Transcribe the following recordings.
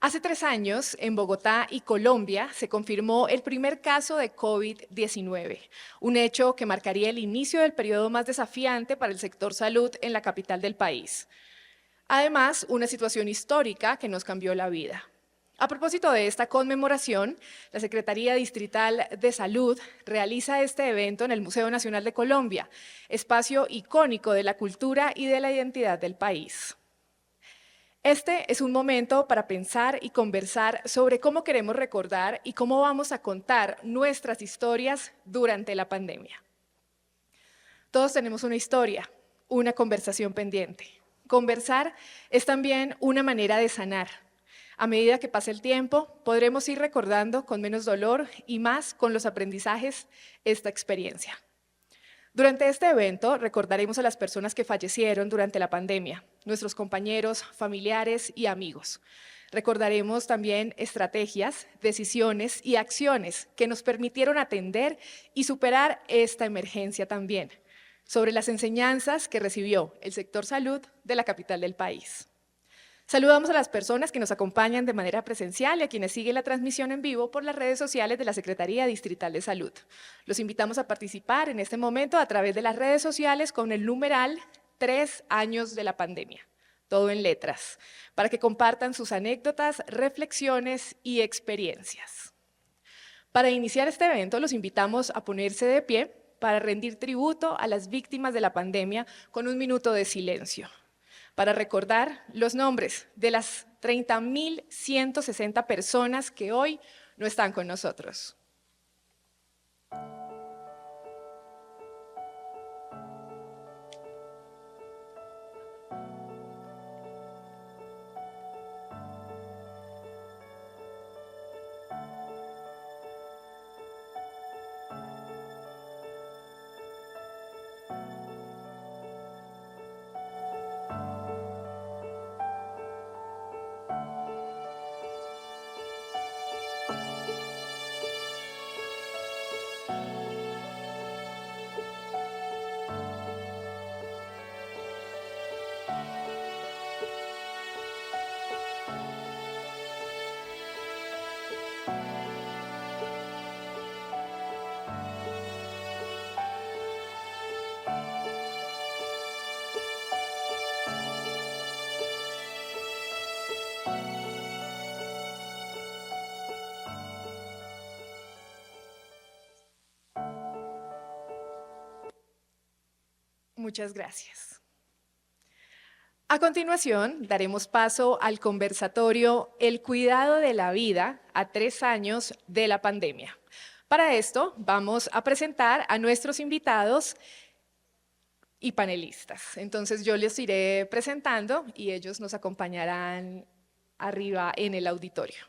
Hace 3 años, en Bogotá y Colombia, se confirmó el primer caso de COVID-19, un hecho que marcaría el inicio del periodo más desafiante para el sector salud en la capital del país. Además, una situación histórica que nos cambió la vida. A propósito de esta conmemoración, la Secretaría Distrital de Salud realiza este evento en el Museo Nacional de Colombia, espacio icónico de la cultura y de la identidad del país. Este es un momento para pensar y conversar sobre cómo queremos recordar y cómo vamos a contar nuestras historias durante la pandemia. Todos tenemos una historia, una conversación pendiente. Conversar es también una manera de sanar. A medida que pase el tiempo, podremos ir recordando con menos dolor y más con los aprendizajes esta experiencia. Durante este evento recordaremos a las personas que fallecieron durante la pandemia, nuestros compañeros, familiares y amigos. Recordaremos también estrategias, decisiones y acciones que nos permitieron atender y superar esta emergencia también, sobre las enseñanzas que recibió el sector salud de la capital del país. Saludamos a las personas que nos acompañan de manera presencial y a quienes siguen la transmisión en vivo por las redes sociales de la Secretaría Distrital de Salud. Los invitamos a participar en este momento a través de las redes sociales con el numeral 3 años de la pandemia, todo en letras, para que compartan sus anécdotas, reflexiones y experiencias. Para iniciar este evento, los invitamos a ponerse de pie para rendir tributo a las víctimas de la pandemia con un minuto de silencio, para recordar los nombres de las 30.160 personas que hoy no están con nosotros. Muchas gracias. A continuación, daremos paso al conversatorio El cuidado de la vida a 3 años de la pandemia. Para esto, vamos a presentar a nuestros invitados y panelistas. Entonces, yo les iré presentando y ellos nos acompañarán arriba en el auditorio.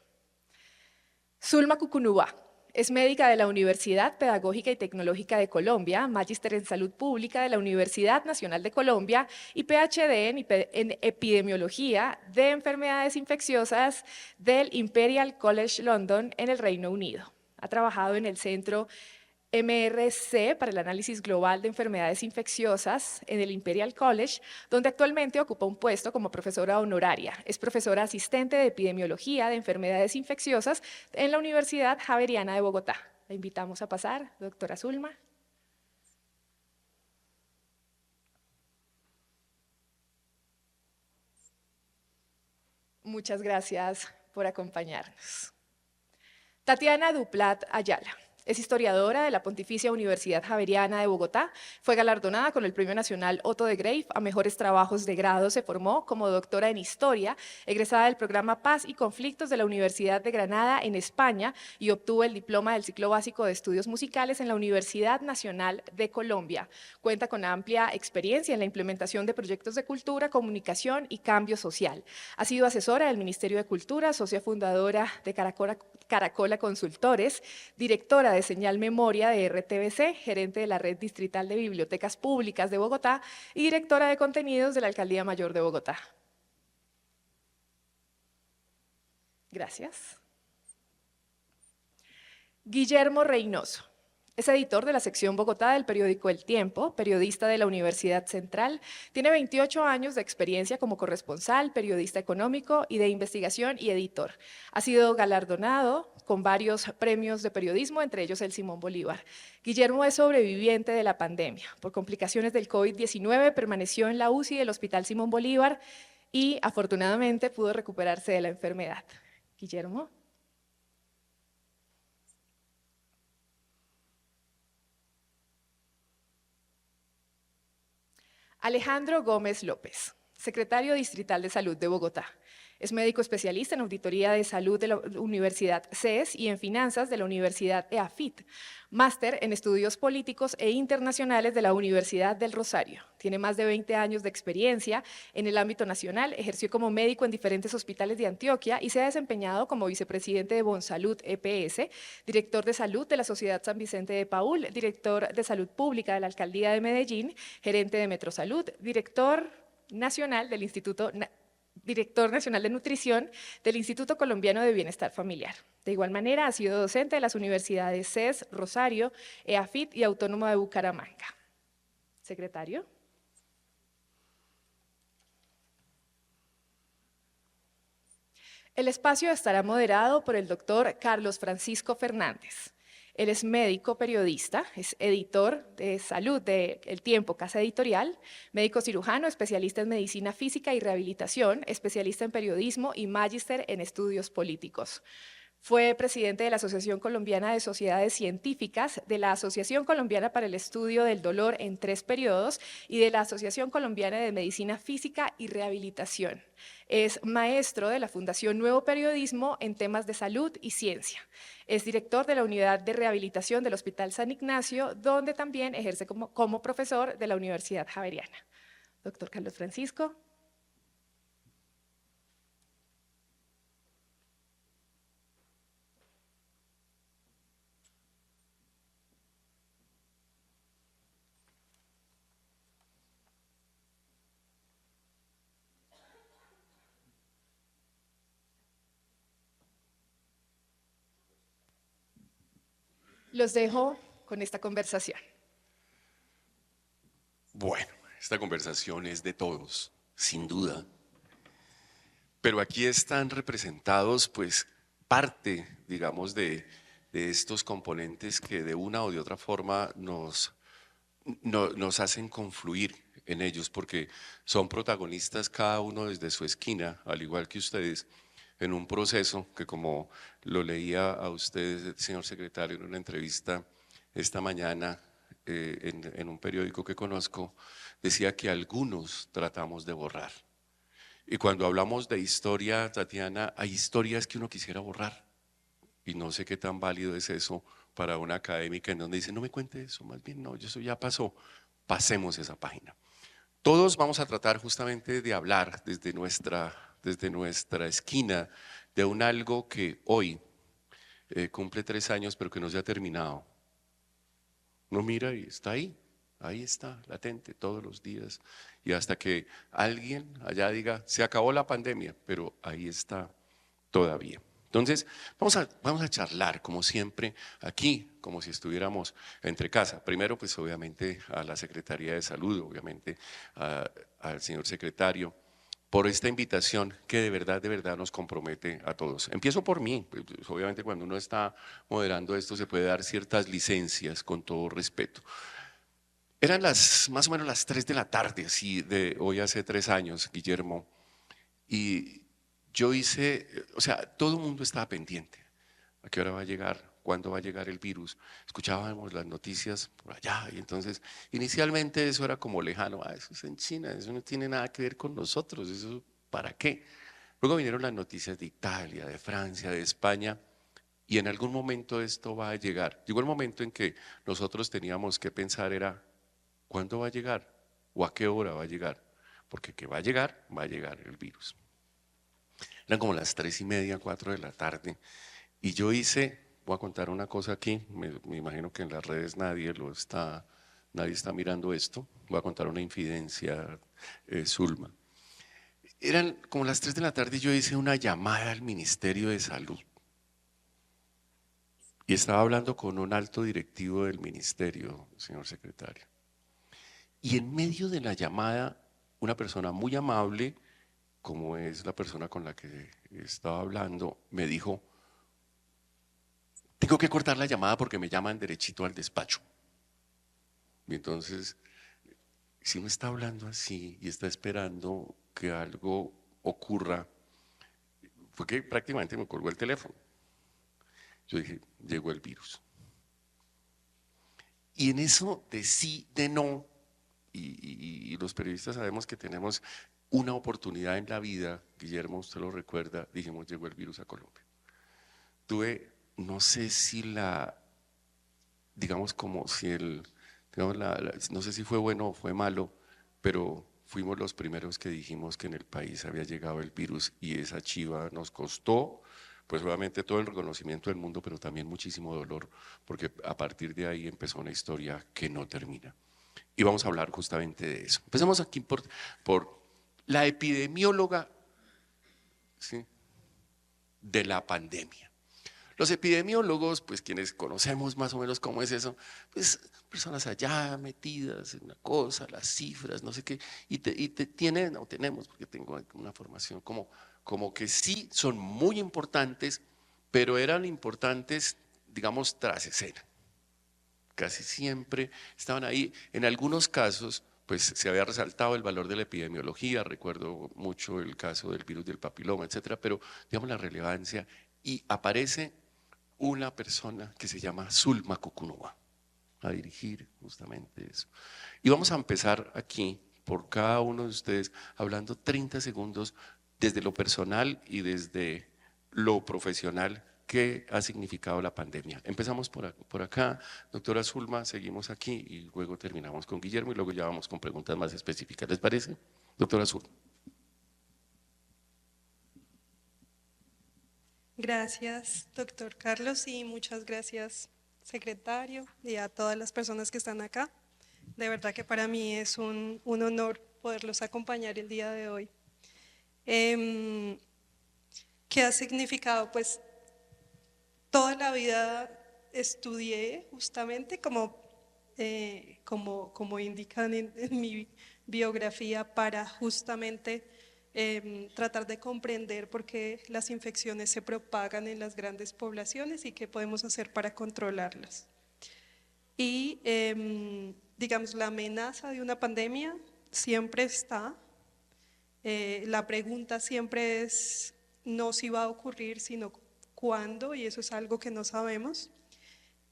Zulma Cucunúa. Es médica de la Universidad Pedagógica y Tecnológica de Colombia, magíster en Salud Pública de la Universidad Nacional de Colombia y PhD en Epidemiología de Enfermedades Infecciosas del Imperial College London en el Reino Unido. Ha trabajado en el Centro MRC para el análisis global de enfermedades infecciosas en el Imperial College, donde actualmente ocupa un puesto como profesora honoraria. Es profesora asistente de epidemiología de enfermedades infecciosas en la Universidad Javeriana de Bogotá. La invitamos a pasar, doctora Zulma. Muchas gracias por acompañarnos. Tatiana Duplat Ayala. Es historiadora de la Pontificia Universidad Javeriana de Bogotá, fue galardonada con el Premio Nacional Otto de Greif a Mejores Trabajos de Grado, se formó como doctora en Historia, egresada del programa Paz y Conflictos de la Universidad de Granada en España y obtuvo el diploma del ciclo básico de estudios musicales en la Universidad Nacional de Colombia. Cuenta con amplia experiencia en la implementación de proyectos de cultura, comunicación y cambio social. Ha sido asesora del Ministerio de Cultura, socia fundadora de Caracola Consultores, directora de Señal Memoria de RTBC, gerente de la Red Distrital de Bibliotecas Públicas de Bogotá y directora de contenidos de la Alcaldía Mayor de Bogotá. Gracias. Guillermo Reynoso. Es editor de la sección Bogotá del periódico El Tiempo, periodista de la Universidad Central. Tiene 28 años de experiencia como corresponsal, periodista económico y de investigación y editor. Ha sido galardonado con varios premios de periodismo, entre ellos el Simón Bolívar. Guillermo es sobreviviente de la pandemia. Por complicaciones del COVID-19 permaneció en la UCI del Hospital Simón Bolívar y afortunadamente pudo recuperarse de la enfermedad. Guillermo. Alejandro Gómez López, secretario distrital de Salud de Bogotá. Es médico especialista en auditoría de salud de la Universidad CES y en finanzas de la Universidad EAFIT. Máster en estudios políticos e internacionales de la Universidad del Rosario. Tiene más de 20 años de experiencia en el ámbito nacional, ejerció como médico en diferentes hospitales de Antioquia y se ha desempeñado como vicepresidente de Bonsalud EPS, director de salud de la Sociedad San Vicente de Paúl, director de salud pública de la Alcaldía de Medellín, gerente de Metrosalud, director nacional de Nutrición del Instituto Colombiano de Bienestar Familiar. De igual manera, ha sido docente de las universidades CES, Rosario, EAFIT y Autónoma de Bucaramanga. Secretario. El espacio estará moderado por el doctor Carlos Francisco Fernández. Él es médico periodista, es editor de salud de El Tiempo, Casa Editorial, médico cirujano, especialista en medicina física y rehabilitación, especialista en periodismo y magíster en estudios políticos. Fue presidente de la Asociación Colombiana de Sociedades Científicas, de la Asociación Colombiana para el Estudio del Dolor en 3 periodos y de la Asociación Colombiana de Medicina Física y Rehabilitación. Es maestro de la Fundación Nuevo Periodismo en temas de salud y ciencia. Es director de la Unidad de Rehabilitación del Hospital San Ignacio, donde también ejerce como profesor de la Universidad Javeriana. Doctor Carlos Francisco. Los dejo con esta conversación. Bueno, esta conversación es de todos, sin duda. Pero aquí están representados, pues, parte, digamos, de estos componentes que de una o de otra forma nos hacen confluir en ellos, porque son protagonistas cada uno desde su esquina, al igual que ustedes, en un proceso que, como lo leía a ustedes, señor secretario, en una entrevista esta mañana en un periódico que conozco, decía que algunos tratamos de borrar. Y cuando hablamos de historia, Tatiana, hay historias que uno quisiera borrar. Y no sé qué tan válido es eso para una académica en donde dice, no me cuente eso, más bien no, eso ya pasó, pasemos esa página. Todos vamos a tratar justamente de hablar desde nuestra esquina de un algo que hoy cumple 3 años pero que no se ha terminado. Uno mira y está ahí está, latente todos los días y hasta que alguien allá diga, se acabó la pandemia, pero ahí está todavía. Entonces, vamos a charlar, como siempre, aquí, como si estuviéramos entre casa. Primero, pues obviamente a la Secretaría de Salud, obviamente al señor secretario, por esta invitación que de verdad nos compromete a todos. Empiezo por mí, pues, obviamente cuando uno está moderando esto se puede dar ciertas licencias con todo respeto. Eran más o menos las 3 de la tarde, así de hoy hace 3 años, Guillermo, y yo hice, o sea, todo el mundo estaba pendiente. ¿A qué hora va a llegar? ¿Cuándo va a llegar el virus? Escuchábamos las noticias por allá y entonces inicialmente eso era como lejano, eso es en China, eso no tiene nada que ver con nosotros, eso ¿para qué? Luego vinieron las noticias de Italia, de Francia, de España y en algún momento esto va a llegar. Llegó el momento en que nosotros teníamos que pensar era, ¿cuándo va a llegar? ¿O a qué hora va a llegar? Porque que va a llegar el virus. Eran como las 3:30, 4 de la tarde. Y yo voy a contar una cosa aquí, me imagino que en las redes nadie está mirando esto. Voy a contar una infidencia, Zulma. Eran como las 3 de la tarde y yo hice una llamada al Ministerio de Salud. y estaba hablando con un alto directivo del ministerio, señor secretario. Y en medio de la llamada, una persona muy amable, como es la persona con la que estaba hablando, me dijo: tengo que cortar la llamada porque me llaman derechito al despacho. Y entonces, si uno está hablando así y está esperando que algo ocurra, fue que prácticamente me colgó el teléfono. Yo dije, llegó el virus. Y en eso de sí, de no, y los periodistas sabemos que tenemos una oportunidad en la vida, Guillermo, usted lo recuerda, dijimos, llegó el virus a Colombia. Tuve, no sé si digamos como si digamos no sé si fue bueno o fue malo, pero fuimos los primeros que dijimos que en el país había llegado el virus y esa chiva nos costó, pues obviamente todo el reconocimiento del mundo, pero también muchísimo dolor, porque a partir de ahí empezó una historia que no termina. Y vamos a hablar justamente de eso. Empecemos aquí por la epidemióloga, ¿sí?, de la pandemia. Los epidemiólogos, pues quienes conocemos más o menos cómo es eso, pues personas allá metidas en una cosa, las cifras, no sé qué, y te tienen, o tenemos, porque tengo una formación como que sí son muy importantes, pero eran importantes, digamos, tras escena. Casi siempre estaban ahí. En algunos casos, pues se había resaltado el valor de la epidemiología, recuerdo mucho el caso del virus del papiloma, etcétera, pero digamos la relevancia, y aparece una persona que se llama Zulma Cucunúa a dirigir justamente eso. Y vamos a empezar aquí por cada uno de ustedes hablando 30 segundos desde lo personal y desde lo profesional que ha significado la pandemia. Empezamos por acá, doctora Zulma, seguimos aquí y luego terminamos con Guillermo y luego ya vamos con preguntas más específicas. ¿Les parece? Doctora Zulma. Gracias, doctor Carlos, y muchas gracias, secretario, y a todas las personas que están acá. De verdad que para mí es un honor poderlos acompañar el día de hoy. ¿Qué ha significado? Pues toda la vida estudié justamente como indican en mi biografía, para justamente tratar de comprender por qué las infecciones se propagan en las grandes poblaciones y qué podemos hacer para controlarlas. Y digamos, la amenaza de una pandemia siempre está. La pregunta siempre es no si va a ocurrir, sino cuándo, y eso es algo que no sabemos.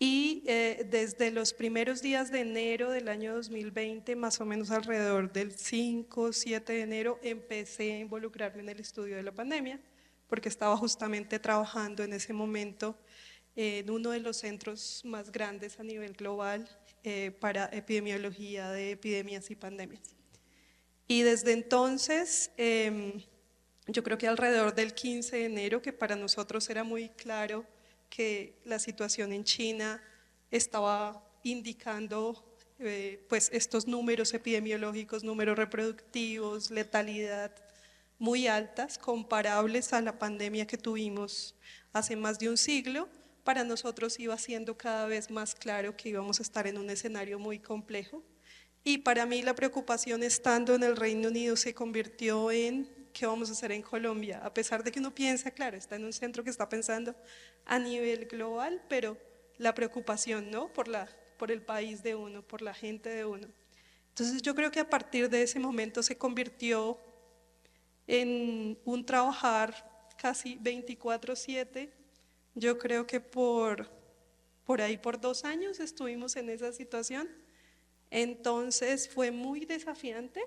Y desde los primeros días de enero del año 2020, más o menos alrededor del 5 o 7 de enero, empecé a involucrarme en el estudio de la pandemia, porque estaba justamente trabajando en ese momento en uno de los centros más grandes a nivel global para epidemiología de epidemias y pandemias. Y desde entonces, yo creo que alrededor del 15 de enero, que para nosotros era muy claro que la situación en China estaba indicando pues estos números epidemiológicos, números reproductivos, letalidad muy altas, comparables a la pandemia que tuvimos hace más de un siglo. Para nosotros iba siendo cada vez más claro que íbamos a estar en un escenario muy complejo. Y para mí la preocupación estando en el Reino Unido se convirtió en ¿qué vamos a hacer en Colombia? A pesar de que uno piensa, claro, está en un centro que está pensando a nivel global, pero la preocupación, ¿no?, por el país de uno, por la gente de uno. Entonces yo creo que a partir de ese momento se convirtió en un trabajar casi 24/7. Yo creo que por ahí por 2 años estuvimos en esa situación. Entonces fue muy desafiante,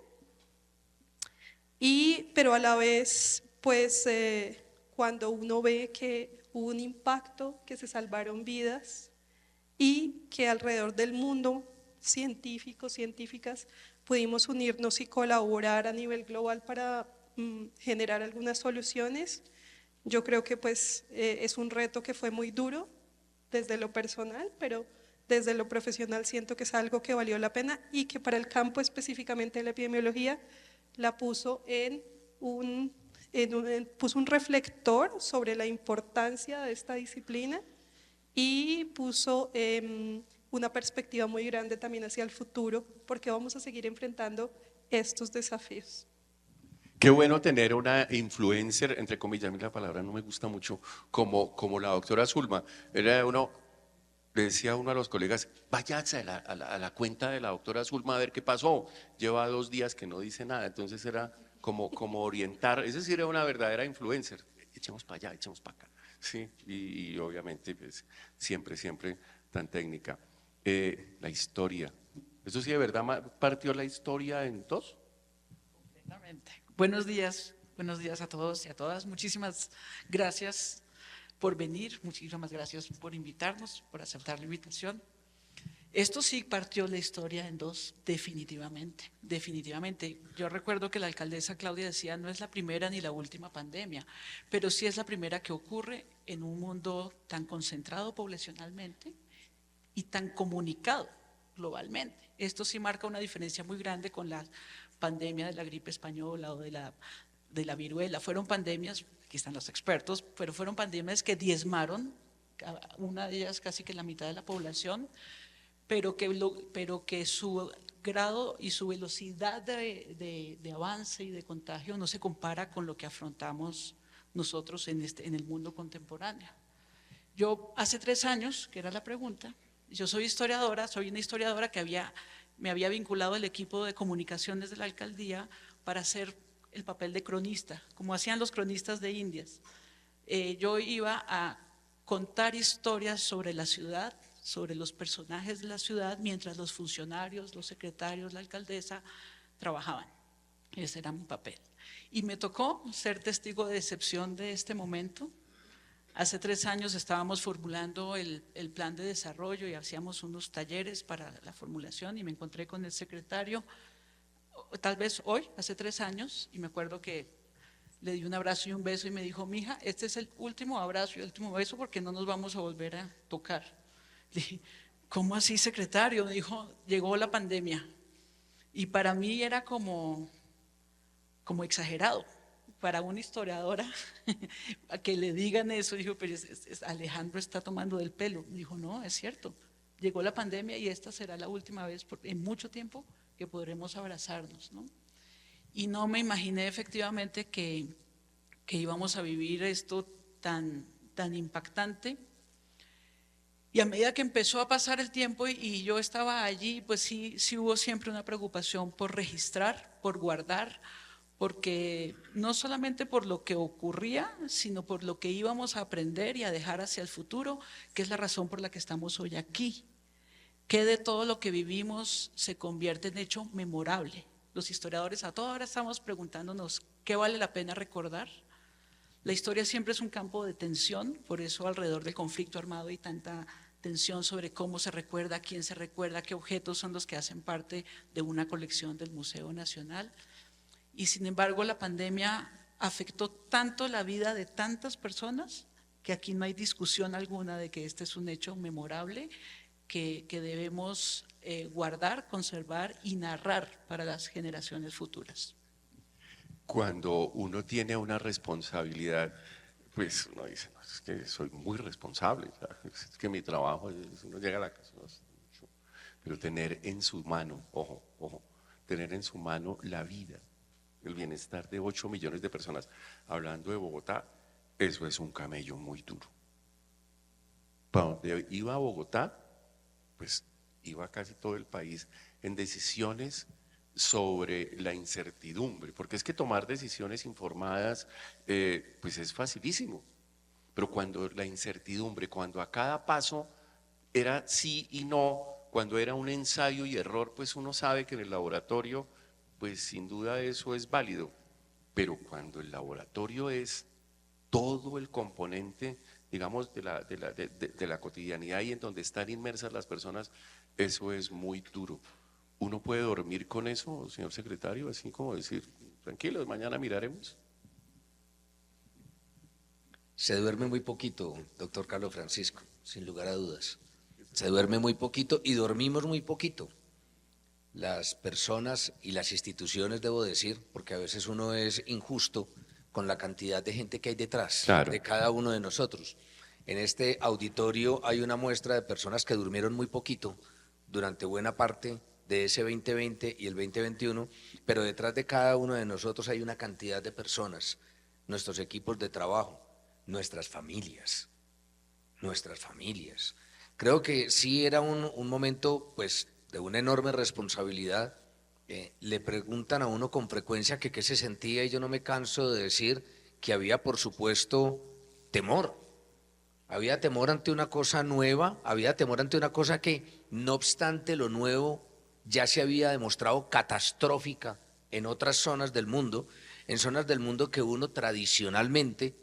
pero a la vez, pues cuando uno ve que hubo un impacto, que se salvaron vidas y que alrededor del mundo, científicos, científicas, pudimos unirnos y colaborar a nivel global para generar algunas soluciones. Yo creo que pues es un reto que fue muy duro desde lo personal, pero desde lo profesional siento que es algo que valió la pena y que para el campo específicamente de la epidemiología la puso puso un reflector sobre la importancia de esta disciplina y puso una perspectiva muy grande también hacia el futuro, porque vamos a seguir enfrentando estos desafíos. Qué bueno tener una influencer, entre comillas, a mí la palabra no me gusta mucho, como la doctora Zulma. Era uno, le decía uno a los colegas, váyase a la cuenta de la doctora Zulma a ver qué pasó. Lleva 2 días que no dice nada, entonces era como orientar, es decir, era una verdadera influencer. Echemos para allá, echemos para acá. Sí, y obviamente pues, siempre tan técnica. La historia. ¿Eso sí de verdad partió la historia en dos? Completamente. Buenos días a todos y a todas. Muchísimas gracias por venir, muchísimas gracias por invitarnos, por aceptar la invitación. Esto sí partió la historia en dos, definitivamente, definitivamente. Yo recuerdo que la alcaldesa Claudia decía, no es la primera ni la última pandemia, pero sí es la primera que ocurre en un mundo tan concentrado poblacionalmente y tan comunicado globalmente. Esto sí marca una diferencia muy grande con la pandemia de la gripe española o de la viruela. Fueron pandemias, aquí están los expertos, pero fueron pandemias que diezmaron, una de ellas casi que la mitad de la población, pero que su grado y su velocidad de avance y de contagio no se compara con lo que afrontamos nosotros en el mundo contemporáneo. Yo hace 3 años, que era la pregunta, yo soy una historiadora que me había vinculado al equipo de comunicaciones de la alcaldía para hacer el papel de cronista, como hacían los cronistas de Indias. Yo iba a contar historias sobre la ciudad, sobre los personajes de la ciudad, mientras los funcionarios, los secretarios, la alcaldesa trabajaban. Ese era mi papel. Y me tocó ser testigo de excepción de este momento. Hace 3 años estábamos formulando el plan de desarrollo y hacíamos unos talleres para la formulación y me encontré con el secretario, tal vez hoy, hace 3 años, y me acuerdo que le di un abrazo y un beso y me dijo, mija, este es el último abrazo y el último beso porque no nos vamos a volver a tocar. Le dije, ¿cómo así, secretario? Me dijo, llegó la pandemia. Y para mí era como exagerado. Para una historiadora, a que le digan eso, dijo, pero Alejandro está tomando del pelo. Dijo, no, es cierto, llegó la pandemia y esta será la última vez en mucho tiempo que podremos abrazarnos, ¿no? Y no me imaginé efectivamente que íbamos a vivir esto tan impactante. Y a medida que empezó a pasar el tiempo y yo estaba allí, pues sí hubo siempre una preocupación por registrar, por guardar, porque no solamente por lo que ocurría, sino por lo que íbamos a aprender y a dejar hacia el futuro, que es la razón por la que estamos hoy aquí. Que de todo lo que vivimos se convierte en hecho memorable. Los historiadores a toda hora estamos preguntándonos qué vale la pena recordar. La historia siempre es un campo de tensión, por eso alrededor del conflicto armado hay tanta tensión sobre cómo se recuerda, quién se recuerda, qué objetos son los que hacen parte de una colección del Museo Nacional. Y sin embargo la pandemia afectó tanto la vida de tantas personas que aquí no hay discusión alguna de que este es un hecho memorable que debemos guardar, conservar y narrar para las generaciones futuras. Cuando uno tiene una responsabilidad, pues uno dice, no, es que soy muy responsable, es que mi trabajo, uno llega a la casa, no, pero tener en su mano, ojo, tener en su mano la vida, el bienestar de 8 millones de personas, hablando de Bogotá, eso es un camello muy duro. Para donde iba a Bogotá, pues iba casi todo el país en decisiones sobre la incertidumbre, porque es que tomar decisiones informadas pues es facilísimo, pero cuando la incertidumbre, cuando a cada paso era sí y no, cuando era un ensayo y error, pues uno sabe que en el laboratorio pues sin duda eso es válido, pero cuando el laboratorio es todo el componente, digamos, de la cotidianidad y en donde están inmersas las personas, eso es muy duro. ¿Uno puede dormir con eso, señor secretario? Así como decir, tranquilos, mañana miraremos. Se duerme muy poquito, doctor Carlos Francisco, sin lugar a dudas. Se duerme muy poquito y dormimos muy poquito. Las personas y las instituciones, debo decir, porque a veces uno es injusto con la cantidad de gente que hay detrás, Claro, de cada uno de nosotros. En este auditorio hay una muestra de personas que durmieron muy poquito durante buena parte de ese 2020 y el 2021, pero detrás de cada uno de nosotros hay una cantidad de personas, nuestros equipos de trabajo, nuestras familias, nuestras familias. Creo que sí era un momento pues de una enorme responsabilidad. Le preguntan a uno con frecuencia que qué se sentía y yo no me canso de decir que había por supuesto temor. Había temor ante una cosa nueva, había temor ante una cosa que no obstante lo nuevo ya se había demostrado catastrófica en otras zonas del mundo, en zonas del mundo que uno tradicionalmente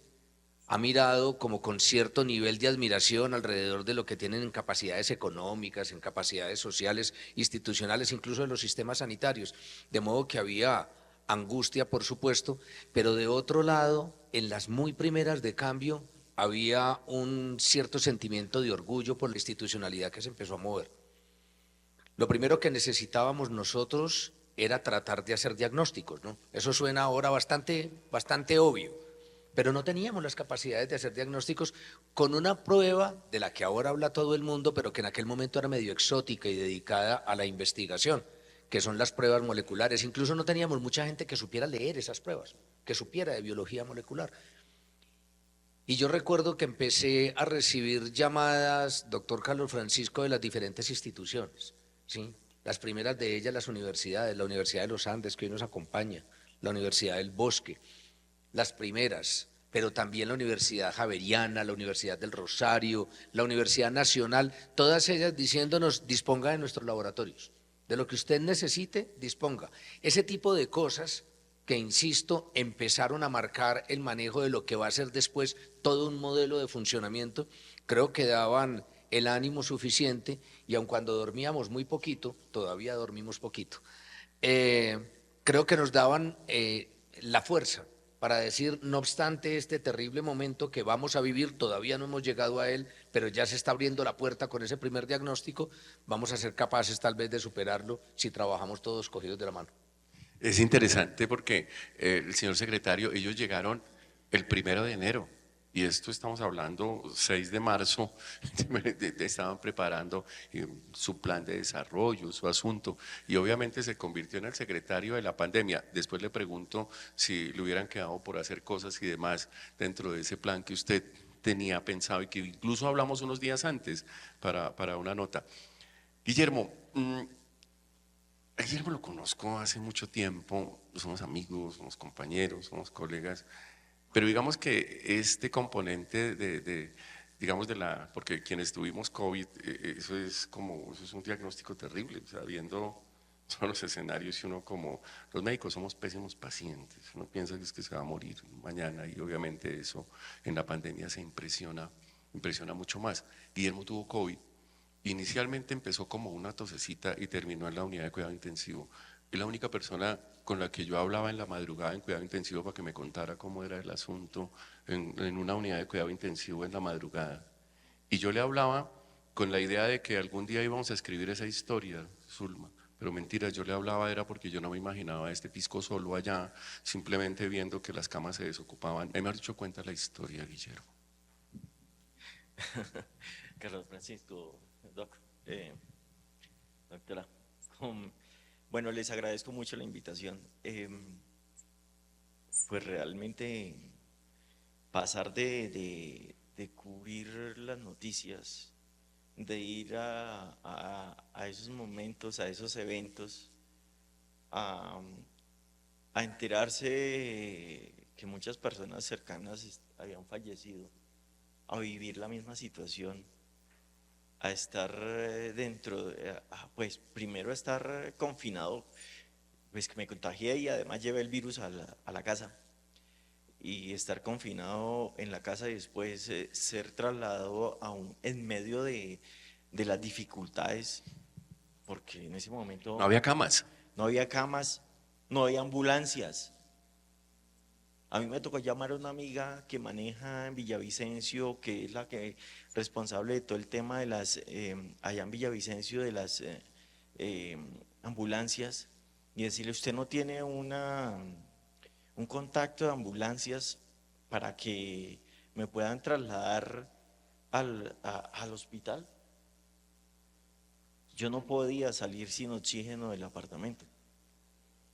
ha mirado como con cierto nivel de admiración alrededor de lo que tienen en capacidades económicas, en capacidades sociales, institucionales, incluso en los sistemas sanitarios. De modo que había angustia, por supuesto, pero de otro lado, en las muy primeras de cambio, había un cierto sentimiento de orgullo por la institucionalidad que se empezó a mover. Lo primero que necesitábamos nosotros era tratar de hacer diagnósticos, ¿no? Eso suena ahora bastante obvio, pero no teníamos las capacidades de hacer diagnósticos con una prueba de la que ahora habla todo el mundo, pero que en aquel momento era medio exótica y dedicada a la investigación, que son las pruebas moleculares. Incluso no teníamos mucha gente que supiera leer esas pruebas, que supiera de biología molecular. Y yo recuerdo que empecé a recibir llamadas, doctor Carlos Francisco, de las diferentes instituciones, ¿sí? Las primeras de ellas, las universidades, la Universidad de los Andes, que hoy nos acompaña, la Universidad del Bosque, las primeras, pero también la Universidad Javeriana, la Universidad del Rosario, la Universidad Nacional, todas ellas diciéndonos, disponga de nuestros laboratorios, de lo que usted necesite, disponga. Ese tipo de cosas que, insisto, empezaron a marcar el manejo de lo que va a ser después todo un modelo de funcionamiento, creo que daban el ánimo suficiente, y aun cuando dormíamos muy poquito, todavía dormimos poquito, creo que nos daban la fuerza para decir, no obstante este terrible momento que vamos a vivir, todavía no hemos llegado a él, pero ya se está abriendo la puerta con ese primer diagnóstico, vamos a ser capaces tal vez de superarlo si trabajamos todos cogidos de la mano. Es interesante porque el señor secretario, ellos llegaron el 1 de enero. Y esto estamos hablando 6 de marzo, estaban preparando su plan de desarrollo, su asunto, y obviamente se convirtió en el secretario de la pandemia. Después le pregunto si le hubieran quedado por hacer cosas y demás dentro de ese plan que usted tenía pensado y que incluso hablamos unos días antes para una nota. Guillermo, a Guillermo lo conozco hace mucho tiempo, somos amigos, somos compañeros, somos colegas. Pero digamos que este componente digamos porque quienes tuvimos COVID, eso es un diagnóstico terrible, o sea, viendo todos los escenarios y uno como, los médicos somos pésimos pacientes, uno piensa que es que se va a morir mañana y obviamente eso en la pandemia se impresiona mucho más. Guillermo tuvo COVID, inicialmente empezó como una tosecita y terminó en la unidad de cuidado intensivo. Es la única persona con la que yo hablaba en la madrugada en cuidado intensivo para que me contara cómo era el asunto en una unidad de cuidado intensivo en la madrugada. Y yo le hablaba con la idea de que algún día íbamos a escribir esa historia, Zulma. Pero mentira, yo le hablaba era porque yo no me imaginaba a este pisco solo allá, simplemente viendo que las camas se desocupaban. Me ha dicho cuenta la historia, Guillermo. Carlos Francisco, doctora. Bueno, les agradezco mucho la invitación. Pues realmente pasar de cubrir las noticias, de ir a esos momentos, a esos eventos, a enterarse que muchas personas cercanas habían fallecido, a vivir la misma situación, a estar pues primero a estar confinado, pues que me contagié y además llevé el virus a la casa, y estar confinado en la casa y después ser trasladado en medio de las dificultades, porque en ese momento No había camas. no había camas, no había ambulancias. A mí me tocó llamar a una amiga que maneja en Villavicencio, que es la que responsable de todo el tema de allá en Villavicencio, de las ambulancias, y decirle, usted no tiene un contacto de ambulancias para que me puedan trasladar al hospital, yo no podía salir sin oxígeno del apartamento.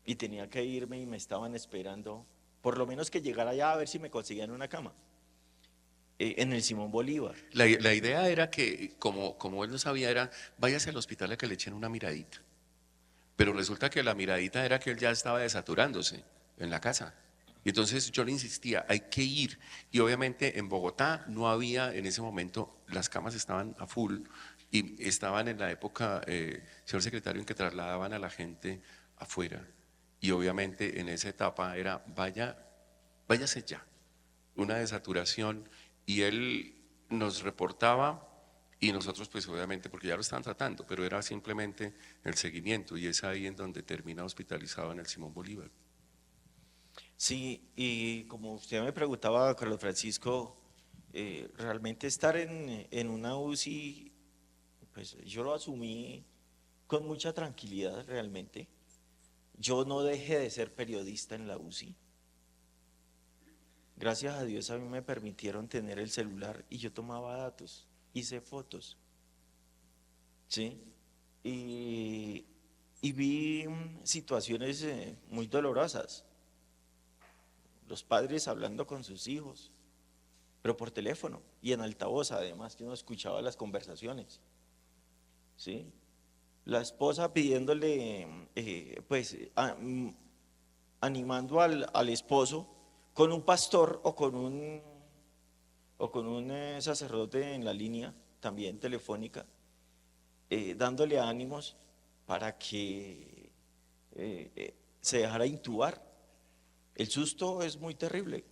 Y tenía que irme y me estaban esperando, por lo menos que llegara allá a ver si me conseguían una cama, en el Simón Bolívar. La idea era que, como él no sabía, era váyase al hospital a que le echen una miradita. Pero resulta que la miradita era que él ya estaba desaturándose en la casa. Y entonces yo le insistía, hay que ir. Y obviamente en Bogotá no había en ese momento, las camas estaban a full y estaban en la época, señor secretario, en que trasladaban a la gente afuera. Y obviamente en esa etapa era, váyase ya, una desaturación. Y él nos reportaba y nosotros pues obviamente, porque ya lo estaban tratando, pero era simplemente el seguimiento y es ahí en donde termina hospitalizado en el Simón Bolívar. Sí, y como usted me preguntaba, Carlos Francisco, realmente estar en una UCI, pues yo lo asumí con mucha tranquilidad realmente. Yo no dejé de ser periodista en la UCI. Gracias a Dios a mí me permitieron tener el celular y yo tomaba datos, hice fotos, ¿sí? Y vi situaciones muy dolorosas. Los padres hablando con sus hijos, pero por teléfono y en altavoz además, que uno escuchaba las conversaciones, ¿sí? La esposa pidiéndole, animando al esposo con un pastor o con un sacerdote en la línea, también telefónica, dándole ánimos para que se dejara intubar. El susto es muy terrible.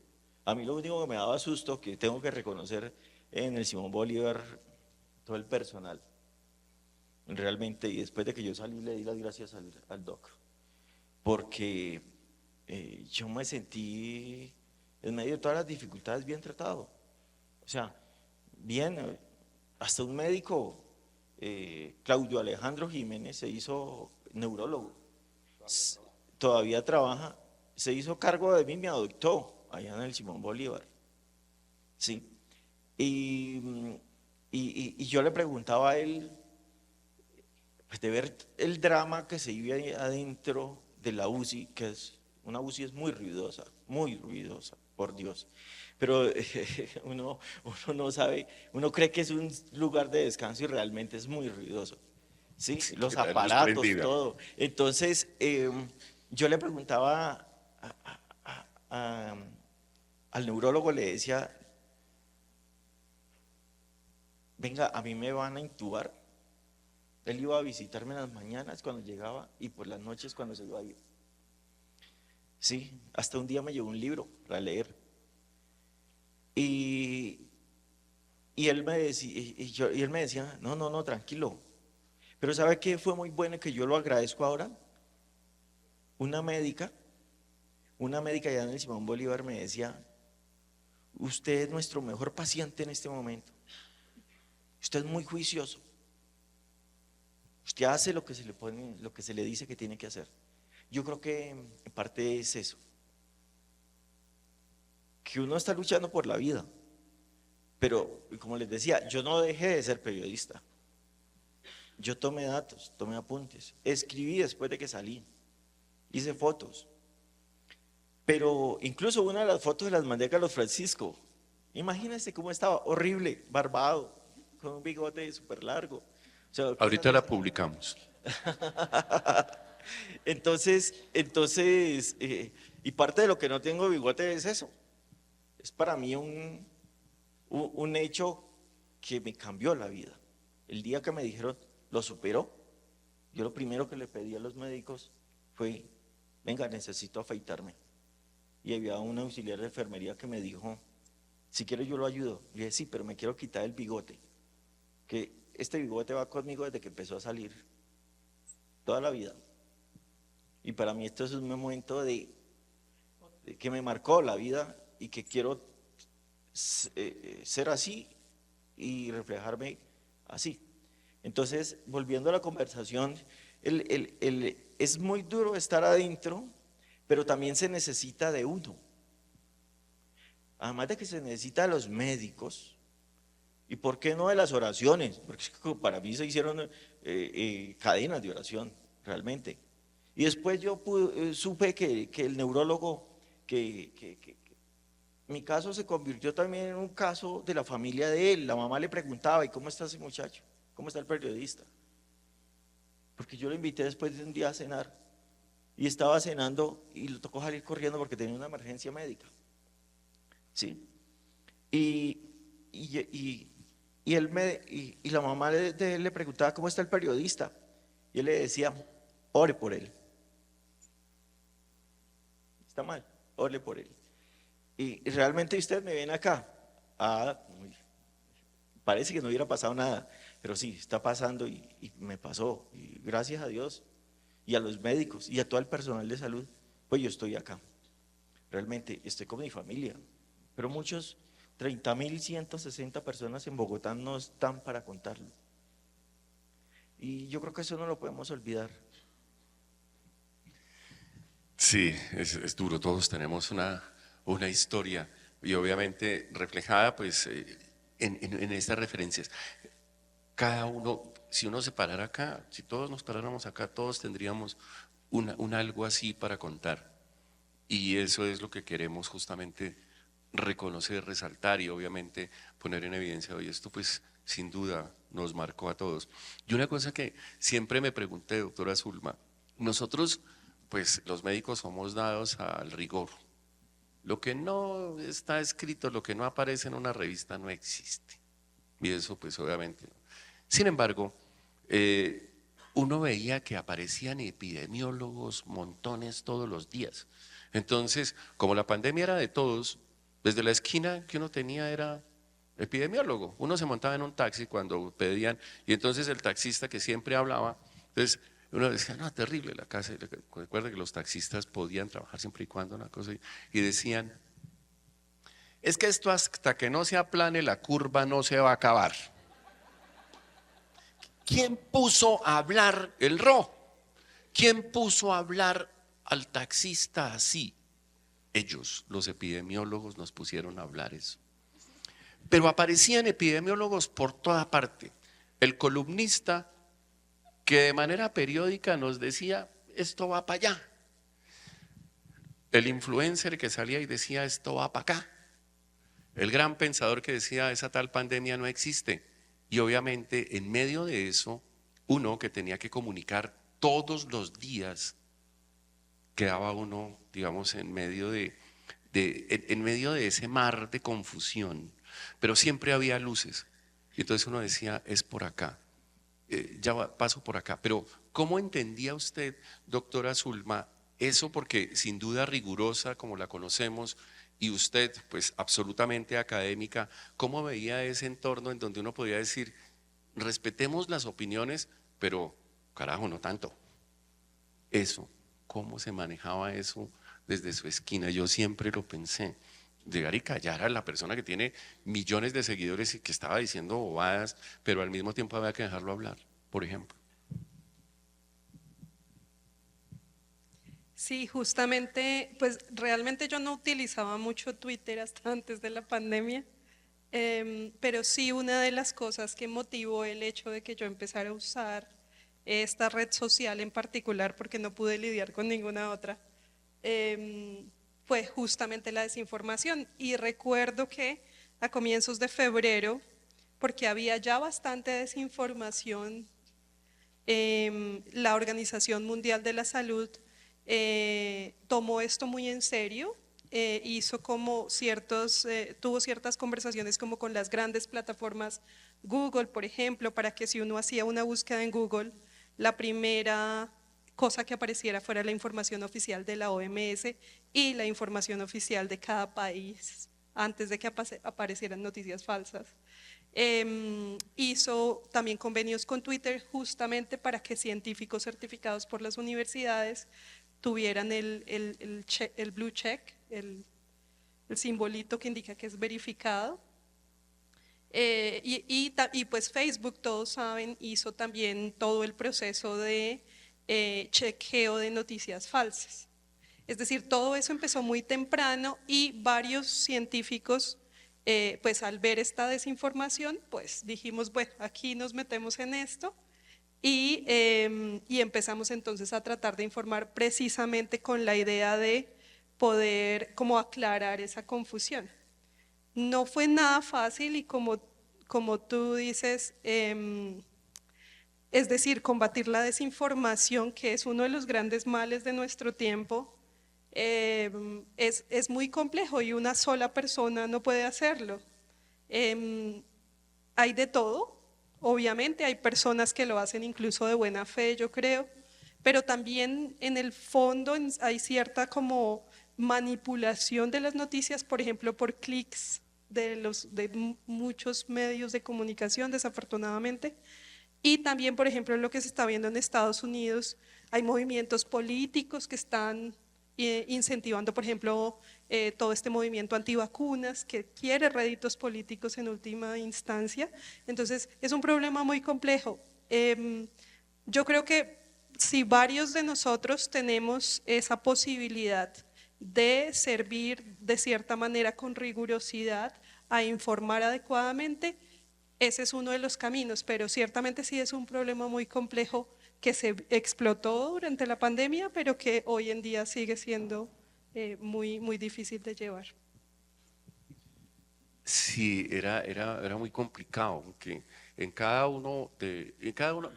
A mí lo único que me daba susto, que tengo que reconocer en el Simón Bolívar, todo el personal, realmente, y después de que yo salí le di las gracias al doc, porque yo me sentí en medio de todas las dificultades bien tratado. O sea, bien, hasta un médico, Claudio Alejandro Jiménez, se hizo neurólogo, todavía trabaja, se hizo cargo de mí, me adoptó allá en el Simón Bolívar, ¿sí? Y yo le preguntaba a él, pues de ver el drama que se vive ahí adentro de la UCI, que es una UCI es muy ruidosa, por Dios. Pero uno no sabe, uno cree que es un lugar de descanso y realmente es muy ruidoso. ¿Sí? Los Que la luz aparatos, prendida. todo. Entonces, yo le preguntaba al neurólogo, le decía, venga, a mí me van a intubar. Él iba a visitarme en las mañanas cuando llegaba y por las noches cuando se iba a ir. Sí, hasta un día me llevó un libro para leer. Y él me decía, y él me decía, no, tranquilo. Pero ¿sabe qué fue muy bueno y que yo lo agradezco ahora? Una médica allá en el Simón Bolívar me decía, usted es nuestro mejor paciente en este momento. Usted es muy juicioso. Usted hace lo que se le pone, lo que se le dice que tiene que hacer. Yo creo que en parte es eso. Que uno está luchando por la vida. Pero, como les decía, yo no dejé de ser periodista. Yo tomé datos, tomé apuntes, escribí después de que salí, hice fotos. Pero incluso una de las fotos las mandé a Carlos Francisco. Imagínense cómo estaba, horrible, barbado, con un bigote súper largo. O sea, Ahorita la publicamos. Entonces, y parte de lo que no tengo bigote es eso. Es para mí un hecho que me cambió la vida. El día que me dijeron, lo superó, yo lo primero que le pedí a los médicos fue, venga, necesito afeitarme. Y había un auxiliar de enfermería que me dijo, si quiere yo lo ayudo. Y dije, sí, pero me quiero quitar el bigote, que este bigote va conmigo desde que empezó a salir, toda la vida. Y para mí esto es un momento de que me marcó la vida y que quiero ser así y reflejarme así. Entonces, volviendo a la conversación, es muy duro estar adentro, pero también se necesita de uno. Además de que se necesita de los médicos, ¿Y por qué no de las oraciones? Porque es que para mí se hicieron cadenas de oración, realmente. Y después yo supe que el neurólogo, mi caso se convirtió también en un caso de la familia de él. La mamá le preguntaba, ¿y cómo está ese muchacho? ¿Cómo está el periodista? Porque yo lo invité después de un día a cenar y estaba cenando y le tocó salir corriendo porque tenía una emergencia médica. ¿Sí? Y la mamá de él le preguntaba, ¿cómo está el periodista? Y él le decía, ore por él. Está mal, ore por él. Y realmente usted me ven acá. Parece que no hubiera pasado nada, pero sí, está pasando y me pasó. Y gracias a Dios y a los médicos y a todo el personal de salud, pues yo estoy acá. Realmente estoy con mi familia, pero muchos, 30.160 personas en Bogotá no están para contarlo. Y yo creo que eso no lo podemos olvidar. Sí, es duro, todos tenemos una historia y obviamente reflejada pues en estas referencias. Cada uno, si uno se parara acá, si todos nos paráramos acá, todos tendríamos un algo así para contar. Y eso es lo que queremos justamente reconocer, resaltar y obviamente poner en evidencia hoy. Esto pues sin duda nos marcó a todos. Y una cosa que siempre me pregunté, doctora Zulma, nosotros pues los médicos somos dados al rigor. Lo que no está escrito, lo que no aparece en una revista no existe. Y eso pues obviamente. Sin embargo, uno veía que aparecían epidemiólogos montones todos los días. Entonces, como la pandemia era de todos, desde la esquina que uno tenía era epidemiólogo. Uno se montaba en un taxi cuando pedían, y entonces el taxista que siempre hablaba, entonces uno decía, no, terrible la casa. Recuerda que los taxistas podían trabajar siempre y cuando una cosa, y decían, es que esto hasta que no se aplane la curva no se va a acabar. ¿Quién puso a hablar el RO? ¿Quién puso a hablar al taxista así? Ellos, los epidemiólogos, nos pusieron a hablar eso. Pero aparecían epidemiólogos por toda parte. El columnista que de manera periódica nos decía, esto va para allá. El influencer que salía y decía, esto va para acá. El gran pensador que decía, esa tal pandemia no existe. Y obviamente en medio de eso, uno que tenía que comunicar todos los días, quedaba uno, digamos, en medio de ese mar de confusión, pero siempre había luces. Y entonces uno decía, es por acá, paso por acá. Pero ¿cómo entendía usted, doctora Zulma, eso? Porque sin duda rigurosa como la conocemos, y usted pues absolutamente académica, ¿cómo veía ese entorno en donde uno podía decir, respetemos las opiniones, pero carajo, no tanto? Eso, ¿cómo se manejaba eso desde su esquina? Yo siempre lo pensé, llegar y callar a la persona que tiene millones de seguidores y que estaba diciendo bobadas, pero al mismo tiempo había que dejarlo hablar, por ejemplo. Sí, justamente, pues realmente yo no utilizaba mucho Twitter hasta antes de la pandemia, pero sí una de las cosas que motivó el hecho de que yo empezara a usar esta red social en particular, porque no pude lidiar con ninguna otra, fue justamente la desinformación. Y recuerdo que a comienzos de febrero, porque había ya bastante desinformación, la Organización Mundial de la Salud tomó esto muy en serio, hizo como tuvo ciertas conversaciones como con las grandes plataformas Google, por ejemplo, para que si uno hacía una búsqueda en Google, la primera cosa que apareciera fuera la información oficial de la OMS y la información oficial de cada país, antes de que aparecieran noticias falsas. Hizo también convenios con Twitter justamente para que científicos certificados por las universidades tuvieran el blue check, el simbolito que indica que es verificado. Y pues Facebook, todos saben, hizo también todo el proceso de chequeo de noticias falsas. Es decir, todo eso empezó muy temprano y varios científicos pues al ver esta desinformación, pues dijimos, bueno, aquí nos metemos en esto y empezamos entonces a tratar de informar precisamente con la idea de poder como aclarar esa confusión. No fue nada fácil y como tú dices, es decir, combatir la desinformación, que es uno de los grandes males de nuestro tiempo, es muy complejo y una sola persona no puede hacerlo. Hay de todo, obviamente, hay personas que lo hacen incluso de buena fe, yo creo, pero también en el fondo hay cierta como manipulación de las noticias, por ejemplo, por clics de muchos medios de comunicación, desafortunadamente. Y también, por ejemplo, lo que se está viendo en Estados Unidos, hay movimientos políticos que están incentivando, por ejemplo, todo este movimiento antivacunas que quiere réditos políticos en última instancia. Entonces, es un problema muy complejo. Yo creo que si varios de nosotros tenemos esa posibilidad de servir de cierta manera con rigurosidad, a informar adecuadamente, ese es uno de los caminos, pero ciertamente sí es un problema muy complejo que se explotó durante la pandemia, pero que hoy en día sigue siendo muy difícil de llevar. Sí, era muy complicado, porque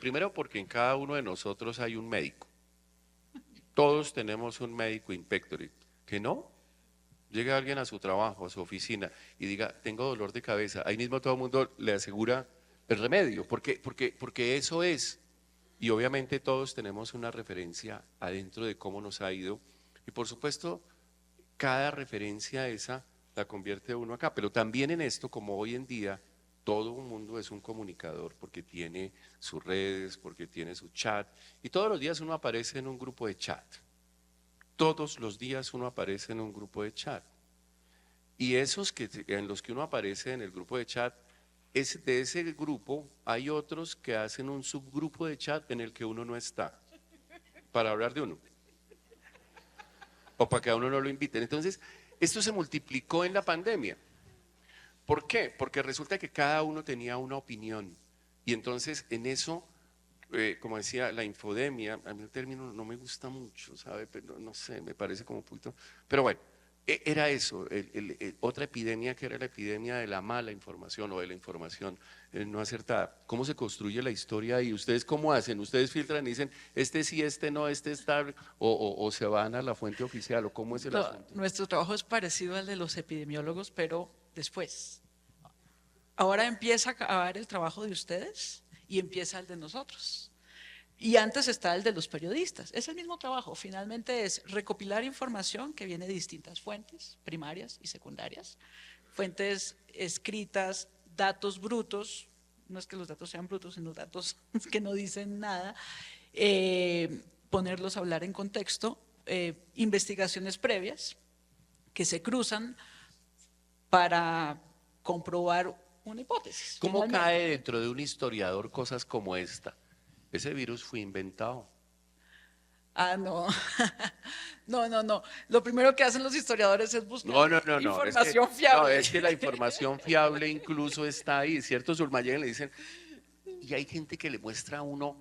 primero porque en cada uno de nosotros hay un médico. Todos tenemos un médico inspector, que no. Llega alguien a su trabajo, a su oficina y diga, tengo dolor de cabeza, ahí mismo todo el mundo le asegura el remedio, porque eso es. Y obviamente todos tenemos una referencia adentro de cómo nos ha ido. Y por supuesto, cada referencia esa la convierte uno acá. Pero también en esto, como hoy en día, todo el mundo es un comunicador porque tiene sus redes, porque tiene su chat. Y todos los días uno aparece en un grupo de chat. Todos los días uno aparece en un grupo de chat. Y en los que uno aparece en el grupo de chat, de ese grupo hay otros que hacen un subgrupo de chat en el que uno no está, para hablar de uno, o para que a uno no lo inviten. Entonces, esto se multiplicó en la pandemia. ¿Por qué? Porque resulta que cada uno tenía una opinión. Y entonces, en eso, como decía, la infodemia, a mí el término no me gusta mucho, ¿sabe? Pero no sé, me parece como un poquito. Pero bueno, era eso, otra epidemia que era la epidemia de la mala información o de la información no acertada. ¿Cómo se construye la historia y ustedes cómo hacen? ¿Ustedes filtran y dicen, este sí, este no, este está, o se van a la fuente oficial, o cómo es el asunto? Nuestro trabajo es parecido al de los epidemiólogos, pero después. Ahora empieza a acabar el trabajo de ustedes y empieza el de nosotros. Y antes está el de los periodistas. Es el mismo trabajo. Finalmente es recopilar información que viene de distintas fuentes, primarias y secundarias, fuentes escritas, datos brutos, no es que los datos sean brutos, sino datos que no dicen nada, ponerlos a hablar en contexto, investigaciones previas que se cruzan para comprobar una hipótesis. ¿Cómo finalmente. cae dentro de un historiador cosas como esta? Ese virus fue inventado. Ah, no. No. Lo primero que hacen los historiadores es buscar No. información fiable. No, es que la información fiable incluso está ahí, ¿cierto? Zulma llega y le dicen, y hay gente que le muestra a uno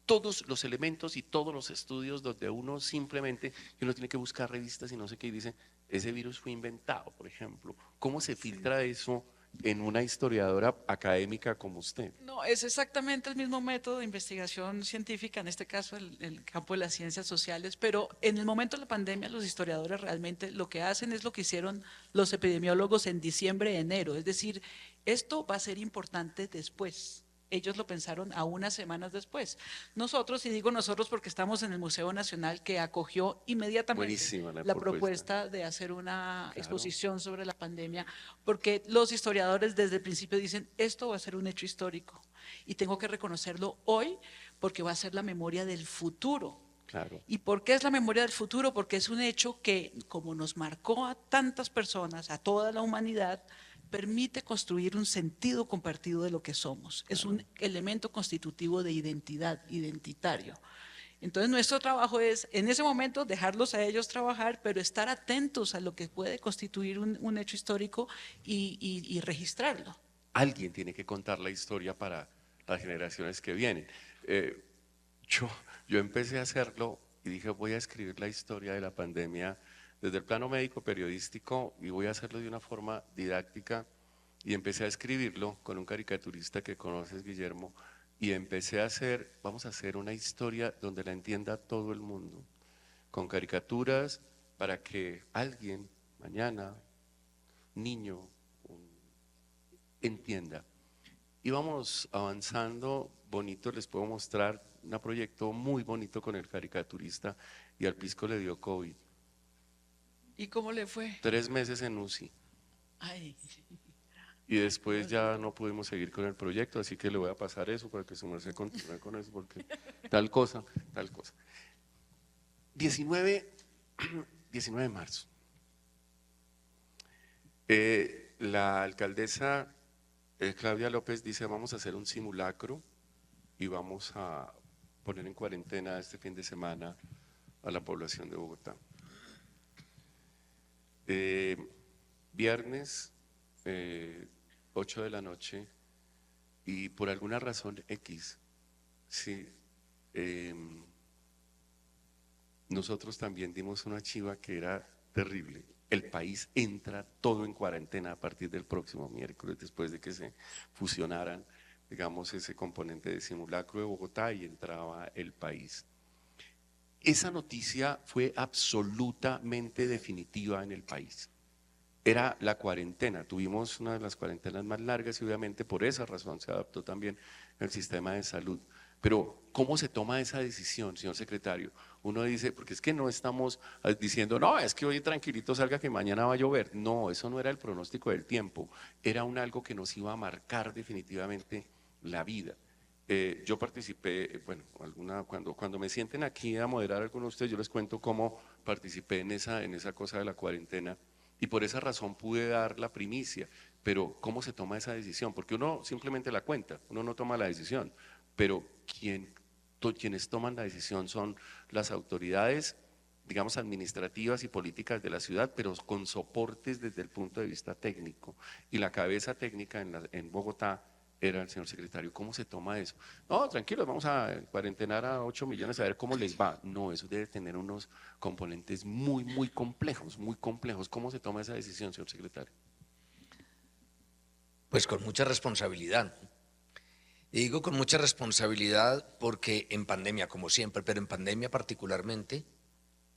todos los elementos y todos los estudios donde uno simplemente, uno tiene que buscar revistas y no sé qué, y dicen, ese virus fue inventado, por ejemplo. ¿Cómo se filtra eso en una historiadora académica como usted? No, es exactamente el mismo método de investigación científica, en este caso el campo de las ciencias sociales, pero en el momento de la pandemia los historiadores realmente lo que hacen es lo que hicieron los epidemiólogos en diciembre, enero, es decir, esto va a ser importante después. Ellos lo pensaron a unas semanas después. Nosotros, y digo nosotros porque estamos en el Museo Nacional que acogió inmediatamente Buenísima la propuesta de hacer una exposición sobre la pandemia, porque los historiadores desde el principio dicen, esto va a ser un hecho histórico y tengo que reconocerlo hoy porque va a ser la memoria del futuro. Claro. ¿Y por qué es la memoria del futuro? Porque es un hecho que, como nos marcó a tantas personas, a toda la humanidad, permite construir un sentido compartido de lo que somos. Es un elemento constitutivo de identidad, identitario. Entonces nuestro trabajo es en ese momento dejarlos a ellos trabajar, pero estar atentos a lo que puede constituir un hecho histórico y registrarlo. Alguien tiene que contar la historia para las generaciones que vienen. Yo empecé a hacerlo y dije, voy a escribir la historia de la pandemia desde el plano médico periodístico y voy a hacerlo de una forma didáctica, y empecé a escribirlo con un caricaturista que conoces, Guillermo, y empecé a hacer, vamos a hacer una historia donde la entienda todo el mundo, con caricaturas para que alguien mañana, niño, entienda. Íbamos avanzando bonito, les puedo mostrar un proyecto muy bonito con el caricaturista, y al pisco le dio COVID. ¿Y cómo le fue? 3 meses en UCI. Ay, Y después ya no pudimos seguir con el proyecto, así que le voy a pasar eso para que su merced continúe con eso, porque tal cosa, tal cosa. 19 de marzo. La alcaldesa Claudia López dice, vamos a hacer un simulacro y vamos a poner en cuarentena este fin de semana a la población de Bogotá. Viernes, 8 de la noche, y por alguna razón X, sí, nosotros también dimos una chiva que era terrible. El país entra todo en cuarentena a partir del próximo miércoles, después de que se fusionaran, digamos, ese componente de simulacro de Bogotá, y entraba el país. Esa noticia fue absolutamente definitiva en el país. Era la cuarentena, tuvimos una de las cuarentenas más largas y obviamente por esa razón se adaptó también el sistema de salud. Pero ¿cómo se toma esa decisión, señor secretario? Uno dice, porque es que no estamos diciendo, no, es que hoy tranquilito salga que mañana va a llover. No, eso no era el pronóstico del tiempo, era algo que nos iba a marcar definitivamente la vida. Yo participé, bueno, cuando me sienten aquí a moderar a algunos de ustedes, yo les cuento cómo participé en esa cosa de la cuarentena, y por esa razón pude dar la primicia. Pero ¿cómo se toma esa decisión? Porque uno simplemente la cuenta, uno no toma la decisión, pero quienes toman la decisión son las autoridades, digamos, administrativas y políticas de la ciudad, pero con soportes desde el punto de vista técnico. Y la cabeza técnica en Bogotá era el señor secretario. ¿Cómo se toma eso? No, tranquilos, vamos a cuarentenar a 8 millones a ver cómo les va. No, eso debe tener unos componentes muy, muy complejos, muy complejos. ¿Cómo se toma esa decisión, señor secretario? Pues con mucha responsabilidad. Y digo con mucha responsabilidad porque en pandemia, como siempre, pero en pandemia particularmente,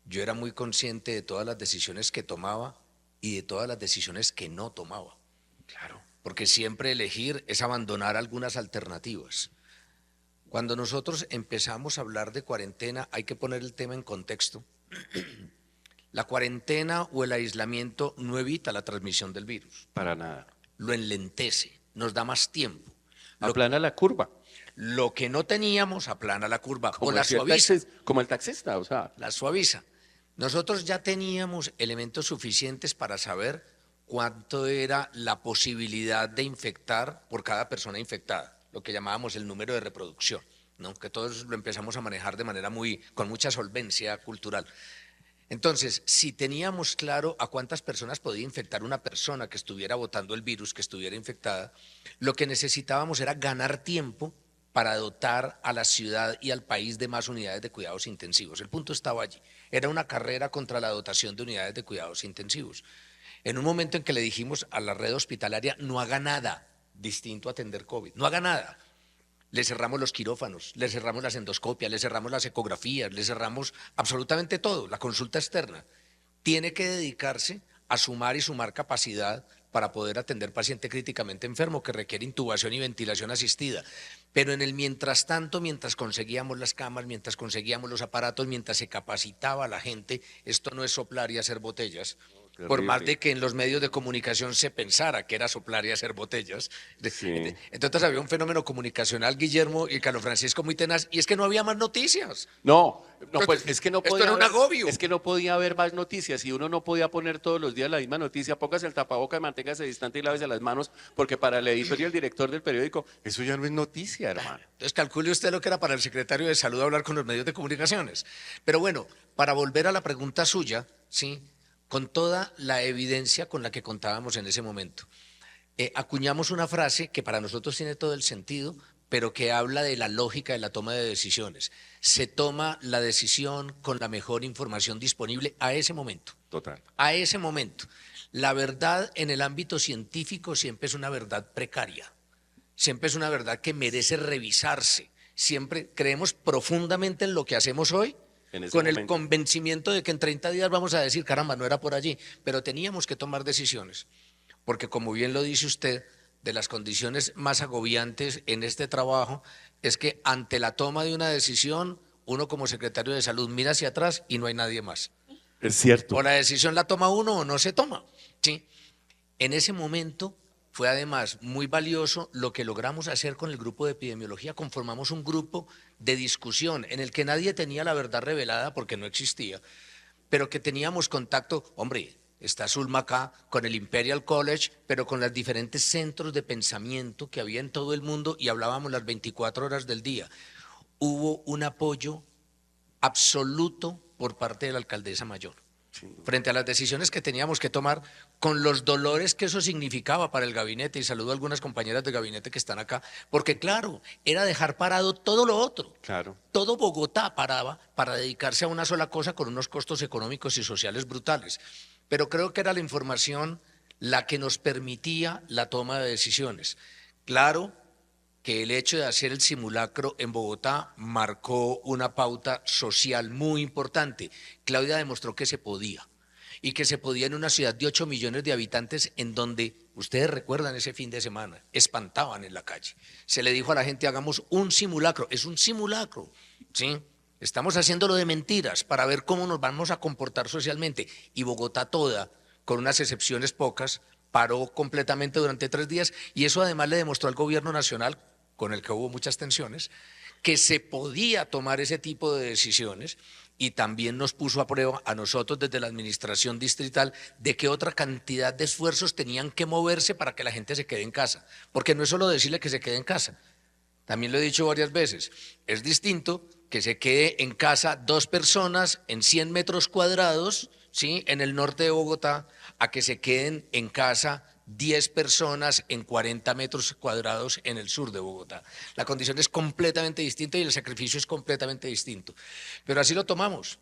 yo era muy consciente de todas las decisiones que tomaba y de todas las decisiones que no tomaba. Claro. Porque siempre elegir es abandonar algunas alternativas. Cuando nosotros empezamos a hablar de cuarentena, hay que poner el tema en contexto. La cuarentena o el aislamiento no evita la transmisión del virus. Para nada. Lo enlentece, nos da más tiempo. Aplana la curva. Lo que no teníamos aplana la curva o Como la decía suaviza. como el taxista, o sea. La suaviza. Nosotros ya teníamos elementos suficientes para saber cuánto era la posibilidad de infectar por cada persona infectada, lo que llamábamos el número de reproducción, ¿no? Que todos lo empezamos a manejar de manera con mucha solvencia cultural. Entonces, si teníamos claro a cuántas personas podía infectar una persona que estuviera botando el virus, que estuviera infectada, lo que necesitábamos era ganar tiempo para dotar a la ciudad y al país de más unidades de cuidados intensivos. El punto estaba allí. Era una carrera contra la dotación de unidades de cuidados intensivos. En un momento en que le dijimos a la red hospitalaria, no haga nada distinto a atender COVID, no haga nada. Le cerramos los quirófanos, le cerramos las endoscopias, le cerramos las ecografías, le cerramos absolutamente todo, la consulta externa. Tiene que dedicarse a sumar y sumar capacidad para poder atender paciente críticamente enfermo que requiere intubación y ventilación asistida. Pero en el mientras tanto, mientras conseguíamos las camas, mientras conseguíamos los aparatos, mientras se capacitaba a la gente, esto no es soplar y hacer botellas, por más Terrible. de que en los medios de comunicación se pensara que era soplar y hacer botellas. Sí. Entonces había un fenómeno comunicacional, Guillermo y Carlos Francisco, muy tenaz, y es que no había más noticias. No, no, pues es que no Esto podía era un haber, agobio. es que no podía haber más noticias y uno no podía poner todos los días la misma noticia. Póngase el tapaboca, manténgase distante y lávese las manos, porque para el editor y el director del periódico, eso ya no es noticia, hermano. Entonces calcule usted lo que era para el secretario de Salud hablar con los medios de comunicaciones. Pero bueno, para volver a la pregunta suya, ¿sí? Con toda la evidencia con la que contábamos en ese momento, acuñamos una frase que para nosotros tiene todo el sentido, pero que habla de la lógica de la toma de decisiones. Se toma la decisión con la mejor información disponible a ese momento. Total. A ese momento. La verdad en el ámbito científico siempre es una verdad precaria, siempre es una verdad que merece revisarse. Siempre creemos profundamente en lo que hacemos hoy, En ese con el momento. convencimiento de que en 30 días vamos a decir, caramba, no era por allí, pero teníamos que tomar decisiones, porque como bien lo dice usted, de las condiciones más agobiantes en este trabajo es que ante la toma de una decisión, uno como secretario de Salud mira hacia atrás y no hay nadie más. Es cierto. O la decisión la toma uno o no se toma, ¿sí? En ese momento fue además muy valioso lo que logramos hacer con el grupo de epidemiología. Conformamos un grupo de discusión en el que nadie tenía la verdad revelada porque no existía, pero que teníamos contacto, hombre, está Zulma acá con el Imperial College, pero con los diferentes centros de pensamiento que había en todo el mundo y hablábamos las 24 horas del día. Hubo un apoyo absoluto por parte de la alcaldesa mayor, frente a las decisiones que teníamos que tomar, con los dolores que eso significaba para el gabinete, y saludo a algunas compañeras de gabinete que están acá, porque claro, era dejar parado todo lo otro. Claro. Todo Bogotá paraba para dedicarse a una sola cosa con unos costos económicos y sociales brutales. Pero creo que era la información la que nos permitía la toma de decisiones. Claro que el hecho de hacer el simulacro en Bogotá marcó una pauta social muy importante. Claudia demostró que se podía, y que se podía en una ciudad de 8 millones de habitantes en donde, ustedes recuerdan ese fin de semana, espantaban en la calle. Se le dijo a la gente, hagamos un simulacro, es un simulacro, ¿sí? Estamos haciéndolo de mentiras para ver cómo nos vamos a comportar socialmente. Y Bogotá toda, con unas excepciones pocas, paró completamente durante 3 días, y eso además le demostró al gobierno nacional, con el que hubo muchas tensiones, que se podía tomar ese tipo de decisiones, y también nos puso a prueba a nosotros desde la administración distrital de qué otra cantidad de esfuerzos tenían que moverse para que la gente se quede en casa, porque no es solo decirle que se quede en casa, también lo he dicho varias veces, es distinto que se quede en casa 2 personas en 100 metros cuadrados, ¿sí?, en el norte de Bogotá, a que se queden en casa 10 personas en 40 metros cuadrados en el sur de Bogotá. La condición es completamente distinta y el sacrificio es completamente distinto. Pero así lo tomamos.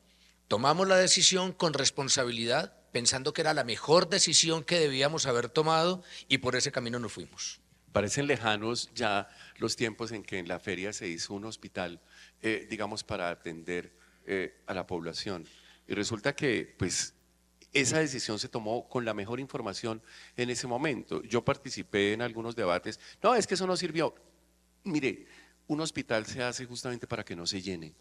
Tomamos la decisión con responsabilidad, pensando que era la mejor decisión que debíamos haber tomado, y por ese camino nos fuimos. Parecen lejanos ya los tiempos en que en la feria se hizo un hospital, digamos, para atender a la población. Y resulta que, pues, esa decisión se tomó con la mejor información en ese momento. Yo participé en algunos debates. No, es que eso no sirvió. Mire, un hospital se hace justamente para que no se llene.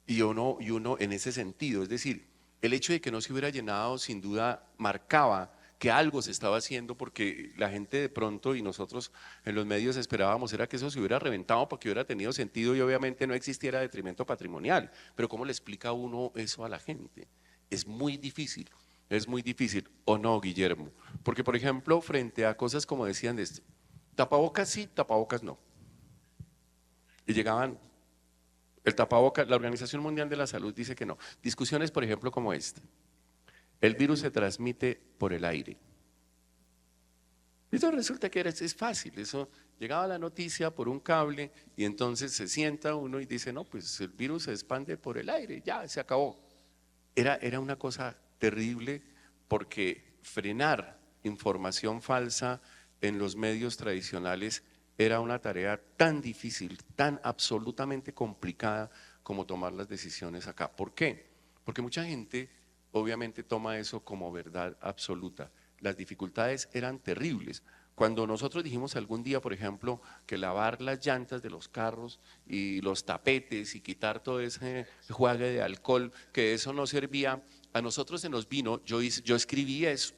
Y uno en ese sentido, es decir, el hecho de que no se hubiera llenado sin duda marcaba que algo se estaba haciendo, porque la gente de pronto, y nosotros en los medios esperábamos, era que eso se hubiera reventado porque hubiera tenido sentido y obviamente no existiera detrimento patrimonial. Pero ¿cómo le explica uno eso a la gente? Es muy difícil. Es muy difícil, ¿o no, Guillermo? Porque, por ejemplo, frente a cosas como decían de esto, tapabocas sí, tapabocas no. Y llegaban, el tapabocas, la Organización Mundial de la Salud dice que no. Discusiones, por ejemplo, como esta. El virus se transmite por el aire. Esto resulta que es fácil, eso llegaba la noticia por un cable y entonces se sienta uno y dice, no, pues el virus se expande por el aire, ya, se acabó. Era una cosa terrible, porque frenar información falsa en los medios tradicionales era una tarea tan difícil, tan absolutamente complicada como tomar las decisiones acá. ¿Por qué? Porque mucha gente obviamente toma eso como verdad absoluta. Las dificultades eran terribles. Cuando nosotros dijimos algún día, por ejemplo, que lavar las llantas de los carros y los tapetes y quitar todo ese juague de alcohol, que eso no servía a nosotros se nos vino, yo escribí eso,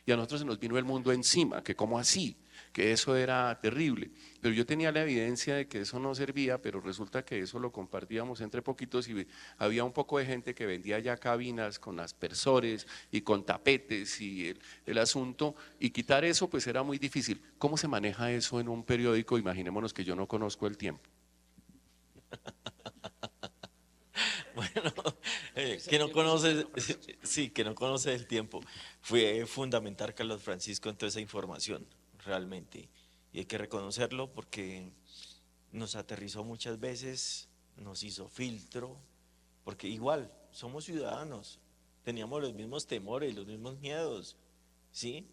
y a nosotros se nos vino el mundo encima, que cómo así, que eso era terrible. Pero yo tenía la evidencia de que eso no servía, pero resulta que eso lo compartíamos entre poquitos y había un poco de gente que vendía ya cabinas con aspersores y con tapetes y el asunto, y quitar eso pues era muy difícil. ¿Cómo se maneja eso en un periódico? Imaginémonos que yo no conozco el tiempo. Bueno, que no conoce, sí, que no conoce el tiempo. Fue fundamental Carlos Francisco en toda esa información, realmente. Y hay que reconocerlo porque nos aterrizó muchas veces, nos hizo filtro, porque igual somos ciudadanos, teníamos los mismos temores, los mismos miedos, ¿sí?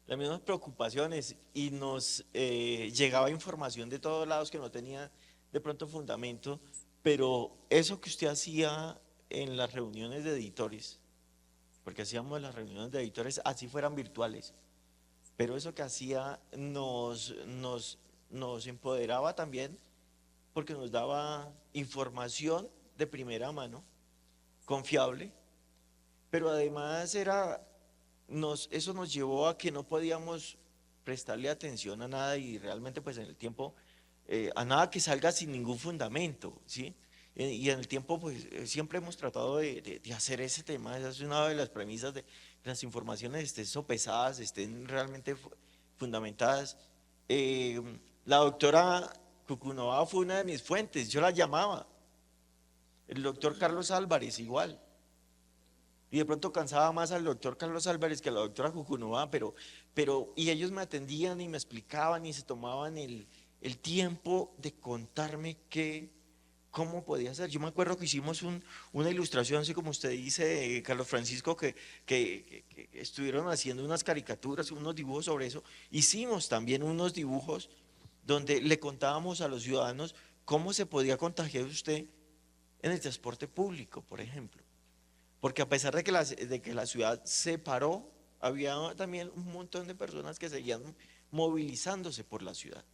Las mismas preocupaciones y nos llegaba información de todos lados que no tenía de pronto fundamento, pero eso que usted hacía en las reuniones de editores, porque hacíamos las reuniones de editores así fueran virtuales, pero eso que hacía nos empoderaba también porque nos daba información de primera mano, confiable, pero además eso nos llevó a que no podíamos prestarle atención a nada y realmente pues en el tiempo, a nada que salga sin ningún fundamento, ¿sí? Y en el tiempo pues siempre hemos tratado de hacer ese tema, esa es una de las premisas de que las informaciones estén sopesadas, estén realmente fundamentadas. La doctora Cucunova fue una de mis fuentes, yo la llamaba, el doctor Carlos Álvarez igual. Y de pronto cansaba más al doctor Carlos Álvarez que a la doctora Cucunova, y ellos me atendían y me explicaban y se tomaban el tiempo de contarme cómo podía ser. Yo me acuerdo que hicimos una ilustración, así como usted dice, Carlos Francisco, que estuvieron haciendo unas caricaturas, unos dibujos sobre eso. Hicimos también unos dibujos donde le contábamos a los ciudadanos cómo se podía contagiar usted en el transporte público, por ejemplo. Porque a pesar de que la ciudad se paró, había también un montón de personas que seguían movilizándose por la ciudad,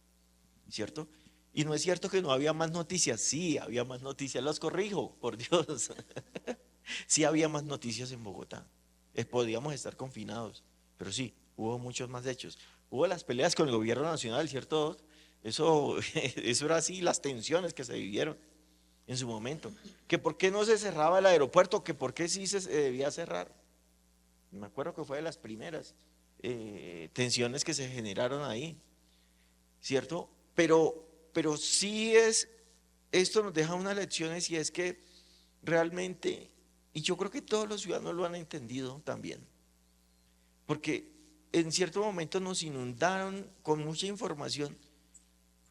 ¿cierto? Y no es cierto que no había más noticias, sí, había más noticias, los corrijo, por Dios. Sí había más noticias en Bogotá, podíamos estar confinados, pero sí, hubo muchos más hechos. Hubo las peleas con el gobierno nacional, ¿cierto? Eso era así, las tensiones que se vivieron en su momento, que por qué no se cerraba el aeropuerto, que por qué sí se debía cerrar. Me acuerdo que fue de las primeras tensiones que se generaron ahí, ¿cierto? Pero sí esto nos deja unas lecciones y es que realmente, y yo creo que todos los ciudadanos lo han entendido también, porque en cierto momento nos inundaron con mucha información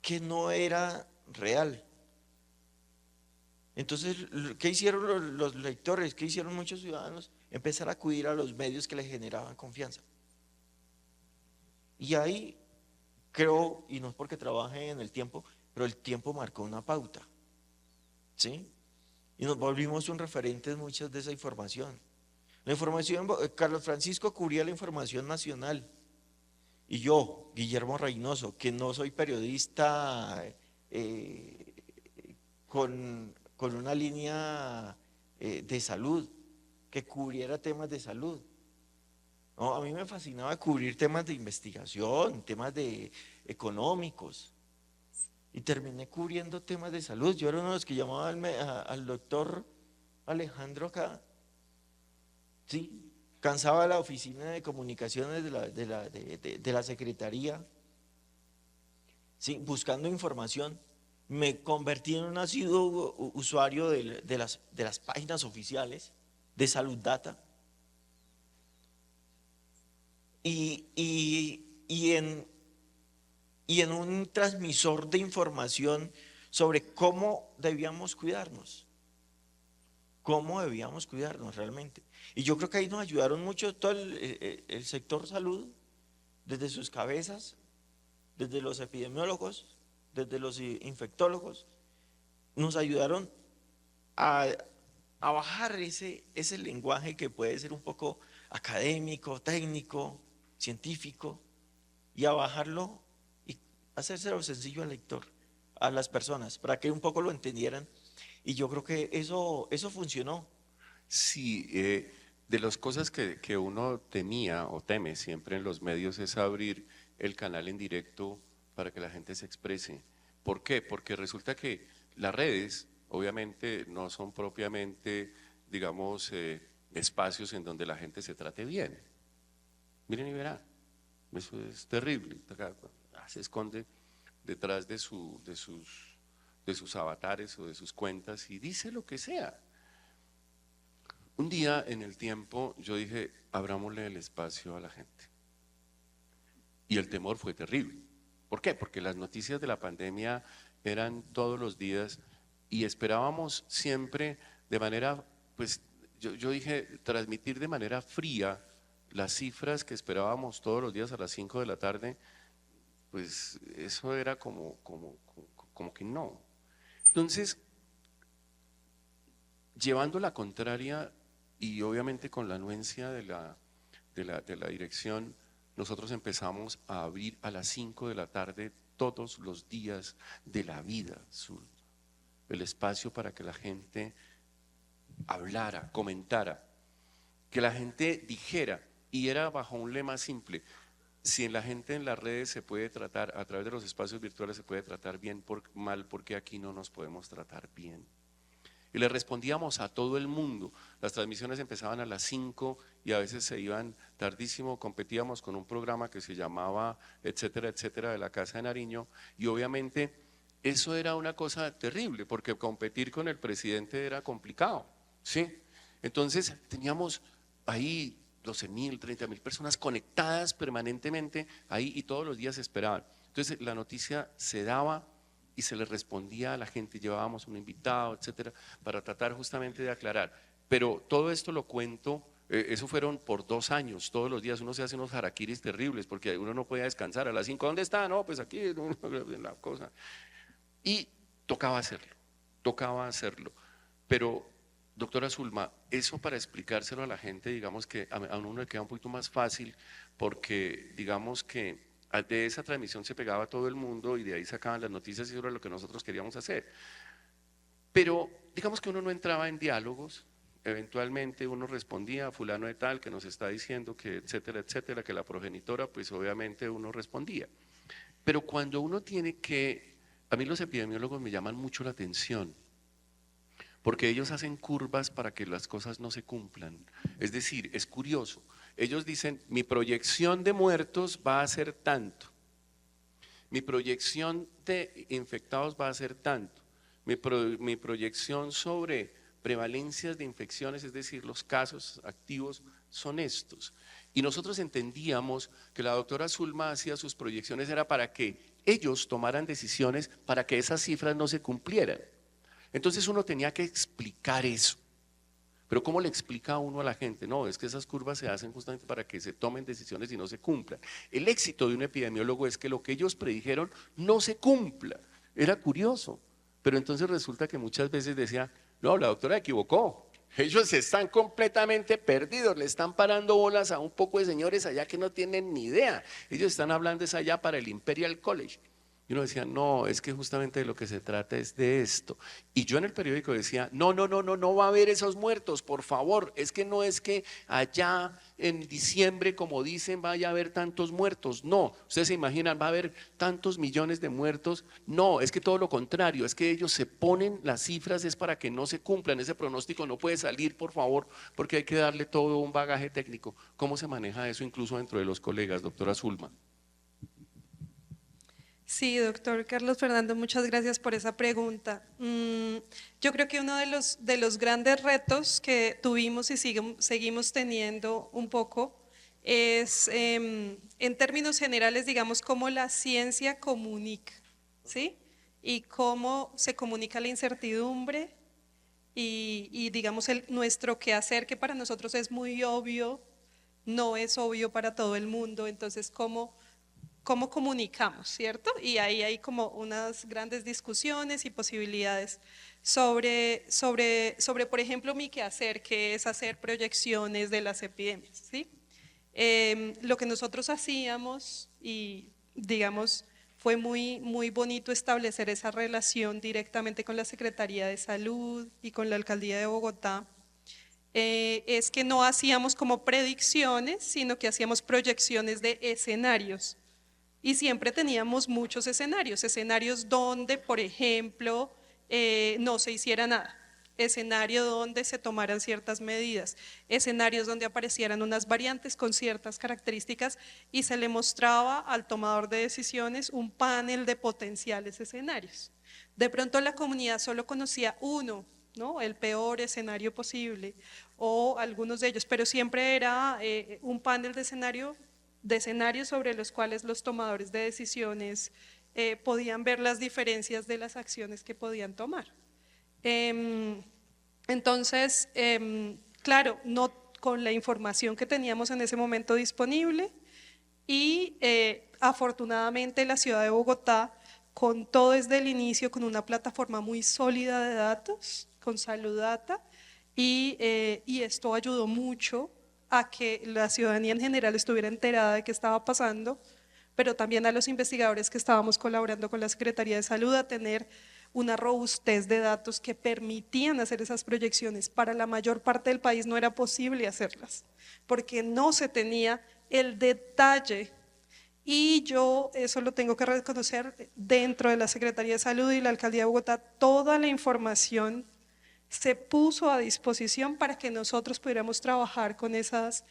que no era real. Entonces, ¿qué hicieron los lectores? ¿Qué hicieron muchos ciudadanos? Empezar a acudir a los medios que les generaban confianza. Y ahí creo, y no es porque trabaje en el tiempo, pero el tiempo marcó una pauta, ¿sí? Y nos volvimos un referente en muchas de esa información. La información, Carlos Francisco cubría la información nacional. Y yo, Guillermo Reynoso, que no soy periodista con una línea de salud, que cubriera temas de salud. No, a mí me fascinaba cubrir temas de investigación, temas económicos, y terminé cubriendo temas de salud. Yo era uno de los que llamaba al doctor Alejandro acá, sí, cansaba la oficina de comunicaciones de la secretaría, sí, buscando información. Me convertí en un asiduo usuario de las páginas oficiales de Salud Data y en un transmisor de información sobre cómo debíamos cuidarnos realmente. Y yo creo que ahí nos ayudaron mucho todo el sector salud, desde sus cabezas, desde los epidemiólogos, desde los infectólogos, nos ayudaron a bajar ese lenguaje que puede ser un poco académico, técnico, científico, y a bajarlo y hacérselo sencillo al lector, a las personas, para que un poco lo entendieran. Y yo creo que eso funcionó. Sí, de las cosas que uno temía o teme siempre en los medios es abrir el canal en directo para que la gente se exprese. ¿Por qué? Porque resulta que las redes obviamente no son propiamente, digamos, espacios en donde la gente se trate bien. Miren y verán, eso es terrible. Se esconde detrás de sus avatares o de sus cuentas y dice lo que sea. Un día en el tiempo yo dije, abrámosle el espacio a la gente. Y el temor fue terrible. ¿Por qué? Porque las noticias de la pandemia eran todos los días y esperábamos siempre de manera, pues yo dije, transmitir de manera fría las cifras que esperábamos todos los días a las 5 de la tarde, pues eso era como que no. Entonces, llevando la contraria y obviamente con la anuencia de la dirección, nosotros empezamos a abrir a las 5 de la tarde todos los días de la vida, el espacio para que la gente hablara, comentara, que la gente dijera, y era bajo un lema simple: si en la gente en las redes se puede tratar, a través de los espacios virtuales se puede tratar bien, mal, porque aquí no nos podemos tratar bien. Y le respondíamos a todo el mundo. Las transmisiones empezaban a las 5 y a veces se iban tardísimo. Competíamos con un programa que se llamaba Etcétera, Etcétera, de la Casa de Nariño, y obviamente eso era una cosa terrible porque competir con el presidente era complicado, ¿sí? Entonces teníamos ahí 12.000, 30.000 personas conectadas permanentemente ahí y todos los días esperaban. Entonces la noticia se daba y se le respondía a la gente, llevábamos un invitado, etcétera, para tratar justamente de aclarar. Pero todo esto lo cuento, eso fueron por 2 años, todos los días uno se hace unos harakiris terribles porque uno no podía descansar. A las 5, ¿dónde está? No, pues aquí, la cosa. Y tocaba hacerlo. Pero, doctora Zulma, eso para explicárselo a la gente, digamos que a uno le queda un poquito más fácil porque digamos que de esa transmisión se pegaba todo el mundo y de ahí sacaban las noticias y eso era lo que nosotros queríamos hacer. Pero digamos que uno no entraba en diálogos, eventualmente uno respondía a fulano de tal que nos está diciendo que etcétera, etcétera, que la progenitora, pues obviamente uno respondía. Pero cuando uno tiene que, a mí los epidemiólogos me llaman mucho la atención, porque ellos hacen curvas para que las cosas no se cumplan. Es decir, es curioso. Ellos dicen, mi proyección de muertos va a ser tanto, mi proyección de infectados va a ser tanto, mi proyección sobre prevalencias de infecciones, es decir, los casos activos son estos. Y nosotros entendíamos que la doctora Zulma hacía sus proyecciones era para que ellos tomaran decisiones para que esas cifras no se cumplieran. Entonces uno tenía que explicar eso. Pero ¿cómo le explica a uno a la gente? No, es que esas curvas se hacen justamente para que se tomen decisiones y no se cumplan. El éxito de un epidemiólogo es que lo que ellos predijeron no se cumpla. Era curioso, pero entonces resulta que muchas veces decía, no, la doctora equivocó. Ellos están completamente perdidos, le están parando bolas a un poco de señores allá que no tienen ni idea. Ellos están hablando es allá para el Imperial College. Y uno decía, no, es que justamente de lo que se trata es de esto. Y yo en el periódico decía, no va a haber esos muertos, por favor. Es que no es que allá en diciembre, como dicen, vaya a haber tantos muertos. No, ustedes se imaginan, va a haber tantos millones de muertos. No, es que todo lo contrario, es que ellos se ponen las cifras, es para que no se cumplan. Ese pronóstico no puede salir, por favor, porque hay que darle todo un bagaje técnico. ¿Cómo se maneja eso incluso dentro de los colegas, doctora Zulma? Sí, doctor Carlos Fernando, muchas gracias por esa pregunta. Yo creo que uno de los grandes retos que tuvimos y seguimos teniendo un poco es, en términos generales, digamos, cómo la ciencia comunica, ¿sí? Y cómo se comunica la incertidumbre y digamos, nuestro quehacer, que para nosotros es muy obvio, no es obvio para todo el mundo. Entonces, cómo comunicamos, ¿cierto? Y ahí hay como unas grandes discusiones y posibilidades sobre, por ejemplo, mi quehacer, que es hacer proyecciones de las epidemias, ¿sí? Lo que nosotros hacíamos y, digamos, fue muy bonito establecer esa relación directamente con la Secretaría de Salud y con la Alcaldía de Bogotá, es que no hacíamos como predicciones, sino que hacíamos proyecciones de escenarios. Y siempre teníamos muchos escenarios, escenarios donde, por ejemplo, no se hiciera nada, escenario donde se tomaran ciertas medidas, escenarios donde aparecieran unas variantes con ciertas características y se le mostraba al tomador de decisiones un panel de potenciales escenarios. De pronto la comunidad solo conocía uno, ¿no? El peor escenario posible o algunos de ellos, pero siempre era un panel de escenarios sobre los cuales los tomadores de decisiones podían ver las diferencias de las acciones que podían tomar. Entonces, claro, no con la información que teníamos en ese momento disponible y afortunadamente la ciudad de Bogotá contó desde el inicio con una plataforma muy sólida de datos, con Saludata, y esto ayudó mucho a que la ciudadanía en general estuviera enterada de qué estaba pasando, pero también a los investigadores que estábamos colaborando con la Secretaría de Salud a tener una robustez de datos que permitían hacer esas proyecciones. Para la mayor parte del país no era posible hacerlas, porque no se tenía el detalle. Y yo eso lo tengo que reconocer, dentro de la Secretaría de Salud y la Alcaldía de Bogotá, toda la información se puso a disposición para que nosotros pudiéramos trabajar con esas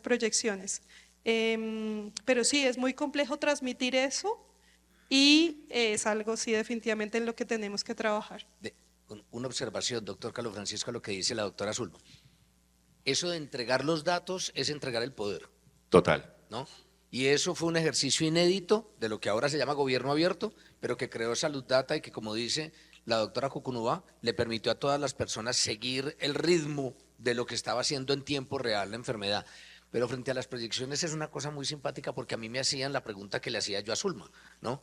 proyecciones. Pero sí, es muy complejo transmitir eso y es algo, sí, definitivamente en lo que tenemos que trabajar. Una observación, doctor Carlos Francisco, a lo que dice la doctora Zulma. Eso de entregar los datos es entregar el poder. Total. ¿No? Y eso fue un ejercicio inédito de lo que ahora se llama gobierno abierto, pero que creó Saludata y que, como dice la doctora Cucunúa, le permitió a todas las personas seguir el ritmo de lo que estaba haciendo en tiempo real la enfermedad. Pero frente a las proyecciones es una cosa muy simpática porque a mí me hacían la pregunta que le hacía yo a Zulma, ¿no?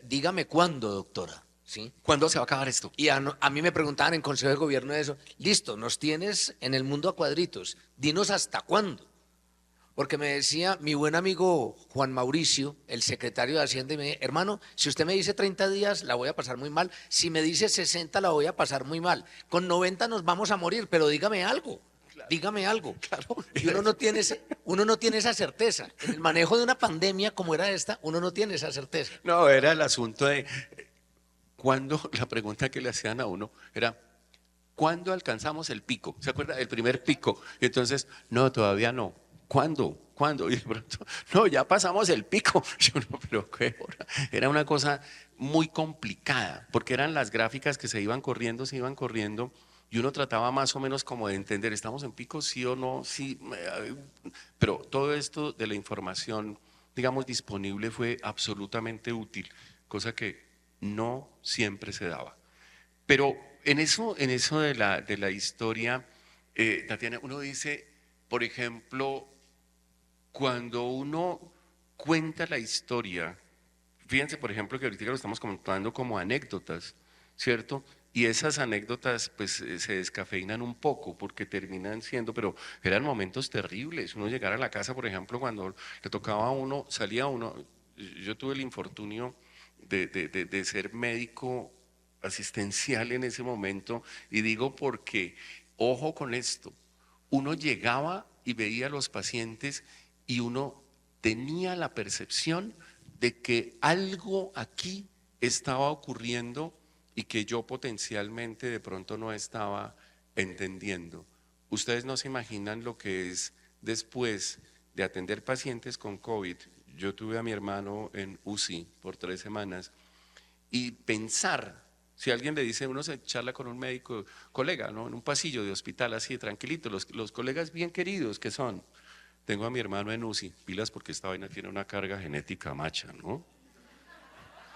Dígame cuándo, doctora, ¿sí? ¿Cuándo se va a acabar esto? Y a mí me preguntaban en Consejo de Gobierno de eso, listo, nos tienes en el mundo a cuadritos, dinos hasta cuándo. Porque me decía mi buen amigo Juan Mauricio, el secretario de Hacienda, y me dice, hermano, si usted me dice 30 días, la voy a pasar muy mal. Si me dice 60, la voy a pasar muy mal. Con 90 nos vamos a morir, pero dígame algo. Claro, dígame algo. Claro. Y uno no tiene esa certeza. En el manejo de una pandemia como era esta, uno no tiene esa certeza. No, era el asunto de cuándo, la pregunta que le hacían a uno era, ¿cuándo alcanzamos el pico? ¿Se acuerda? El primer pico. Y entonces, no, todavía no. ¿Cuándo? ¿Cuándo? Y de pronto, no, ya pasamos el pico. Yo no, pero qué hora. Era una cosa muy complicada, porque eran las gráficas que se iban corriendo, y uno trataba más o menos como de entender, ¿estamos en pico, sí o no? Sí, pero todo esto de la información, digamos, disponible fue absolutamente útil, cosa que no siempre se daba. Pero en eso de la historia, Tatiana, uno dice, por ejemplo, cuando uno cuenta la historia, fíjense por ejemplo que ahorita lo estamos contando como anécdotas, ¿cierto? Y esas anécdotas pues se descafeinan un poco porque terminan siendo, pero eran momentos terribles. Uno llegar a la casa, por ejemplo, cuando le tocaba a uno, salía uno, yo tuve el infortunio de ser médico asistencial en ese momento, y digo porque, ojo con esto, uno llegaba y veía a los pacientes y uno tenía la percepción de que algo aquí estaba ocurriendo y que yo potencialmente de pronto no estaba entendiendo. Ustedes no se imaginan lo que es después de atender pacientes con COVID. Yo tuve a mi hermano en UCI por 3 semanas y pensar, si alguien le dice, uno se charla con un médico, colega, ¿no? En un pasillo de hospital así, tranquilito, los colegas bien queridos que son. Tengo a mi hermano en UCI, pilas porque esta vaina tiene una carga genética macha, ¿no?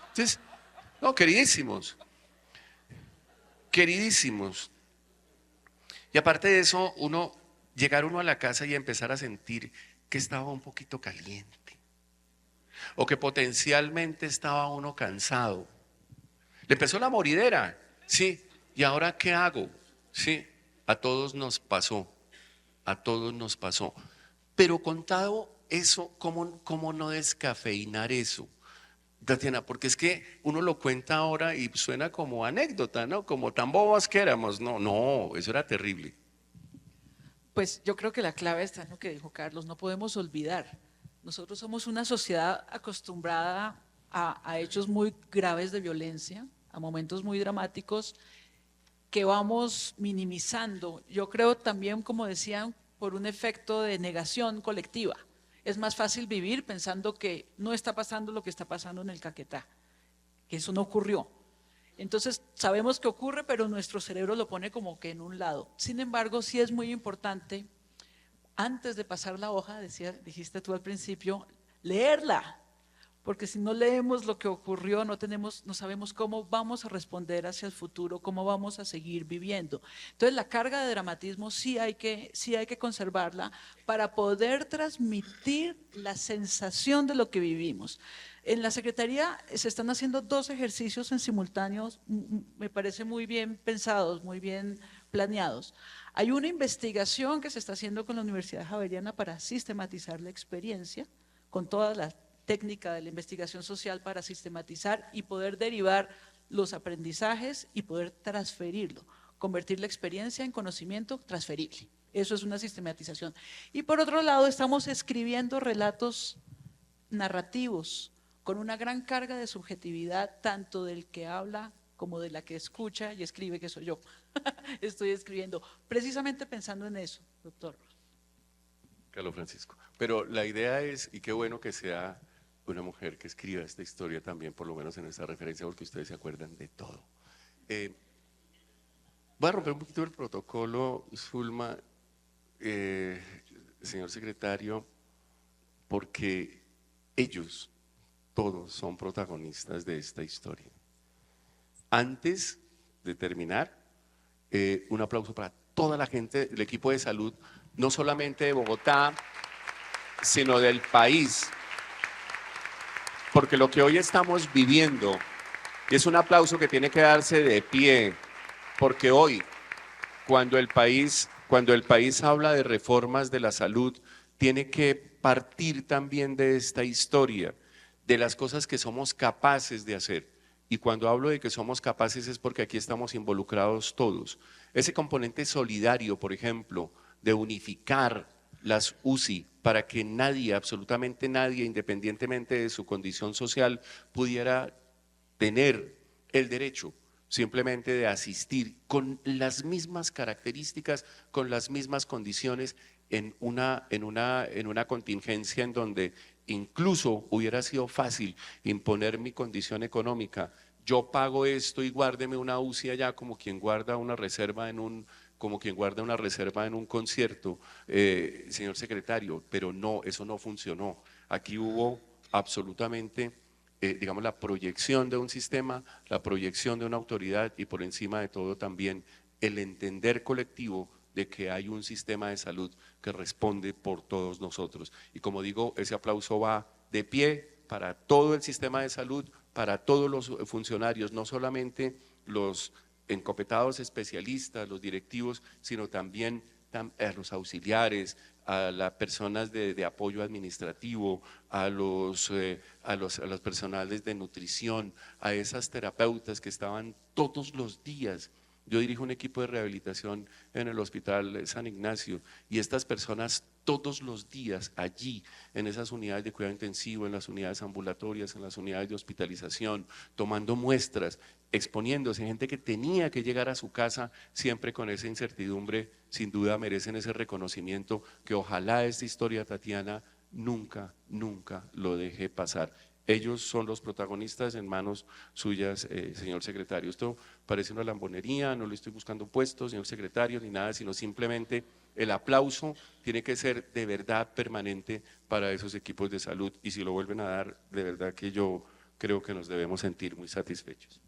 Entonces, no, queridísimos. Y aparte de eso, llegar uno a la casa y empezar a sentir que estaba un poquito caliente, o que potencialmente estaba uno cansado. Le empezó la moridera, sí, ¿y ahora qué hago? Sí, a todos nos pasó. Pero contado eso, ¿cómo no descafeinar eso? Tatiana, porque es que uno lo cuenta ahora y suena como anécdota, ¿no? Como tan bobas que éramos. No, eso era terrible. Pues yo creo que la clave está en lo que dijo Carlos, no podemos olvidar. Nosotros somos una sociedad acostumbrada a hechos muy graves de violencia, a momentos muy dramáticos que vamos minimizando. Yo creo también, como decían, por un efecto de negación colectiva. Es más fácil vivir pensando que no está pasando lo que está pasando en el Caquetá, que eso no ocurrió. Entonces sabemos que ocurre, pero nuestro cerebro lo pone como que en un lado. Sin embargo, sí es muy importante, antes de pasar la hoja, dijiste tú al principio, leerla. Porque si no leemos lo que ocurrió, no sabemos cómo vamos a responder hacia el futuro, cómo vamos a seguir viviendo. Entonces la carga de dramatismo sí hay que conservarla para poder transmitir la sensación de lo que vivimos. En la Secretaría se están haciendo 2 ejercicios en simultáneos, me parece muy bien pensados, muy bien planeados. Hay una investigación que se está haciendo con la Universidad Javeriana para sistematizar la experiencia, con todas las técnica de la investigación social para sistematizar y poder derivar los aprendizajes y poder transferirlo, convertir la experiencia en conocimiento transferible. Eso es una sistematización. Y por otro lado, estamos escribiendo relatos narrativos con una gran carga de subjetividad, tanto del que habla como de la que escucha y escribe, que soy yo. Estoy escribiendo, precisamente pensando en eso, doctor. Carlos Francisco. Pero la idea es, y qué bueno que sea una mujer que escriba esta historia también, por lo menos en esta referencia, porque ustedes se acuerdan de todo. Voy a romper un poquito el protocolo, Zulma, señor secretario, porque ellos todos son protagonistas de esta historia. Antes de terminar, un aplauso para toda la gente del equipo de salud, no solamente de Bogotá, sino del país. Porque lo que hoy estamos viviendo, y es un aplauso que tiene que darse de pie, porque hoy, cuando el país habla de reformas de la salud, tiene que partir también de esta historia, de las cosas que somos capaces de hacer. Y cuando hablo de que somos capaces es porque aquí estamos involucrados todos. Ese componente solidario, por ejemplo, de unificar las UCI para que nadie, absolutamente nadie, independientemente de su condición social, pudiera tener el derecho simplemente de asistir con las mismas características, con las mismas condiciones en una contingencia en donde incluso hubiera sido fácil imponer mi condición económica. Yo pago esto y guárdeme una UCI allá como quien guarda una reserva en un concierto, señor secretario, pero no, eso no funcionó. Aquí hubo absolutamente, digamos, la proyección de un sistema, la proyección de una autoridad y por encima de todo también el entender colectivo de que hay un sistema de salud que responde por todos nosotros. Y como digo, ese aplauso va de pie para todo el sistema de salud, para todos los funcionarios, no solamente los encopetados especialistas, los directivos, sino también a los auxiliares, a las personas de apoyo administrativo, a los personales de nutrición, a esas terapeutas que estaban todos los días. Yo dirijo un equipo de rehabilitación en el Hospital San Ignacio y estas personas todos los días allí, en esas unidades de cuidado intensivo, en las unidades ambulatorias, en las unidades de hospitalización, tomando muestras, exponiéndose, gente que tenía que llegar a su casa siempre con esa incertidumbre, sin duda merecen ese reconocimiento que ojalá esta historia, Tatiana, nunca lo deje pasar. Ellos son los protagonistas en manos suyas, señor secretario. Esto parece una lambonería, no le estoy buscando puestos, señor secretario, ni nada, sino simplemente el aplauso tiene que ser de verdad permanente para esos equipos de salud y si lo vuelven a dar, de verdad que yo creo que nos debemos sentir muy satisfechos.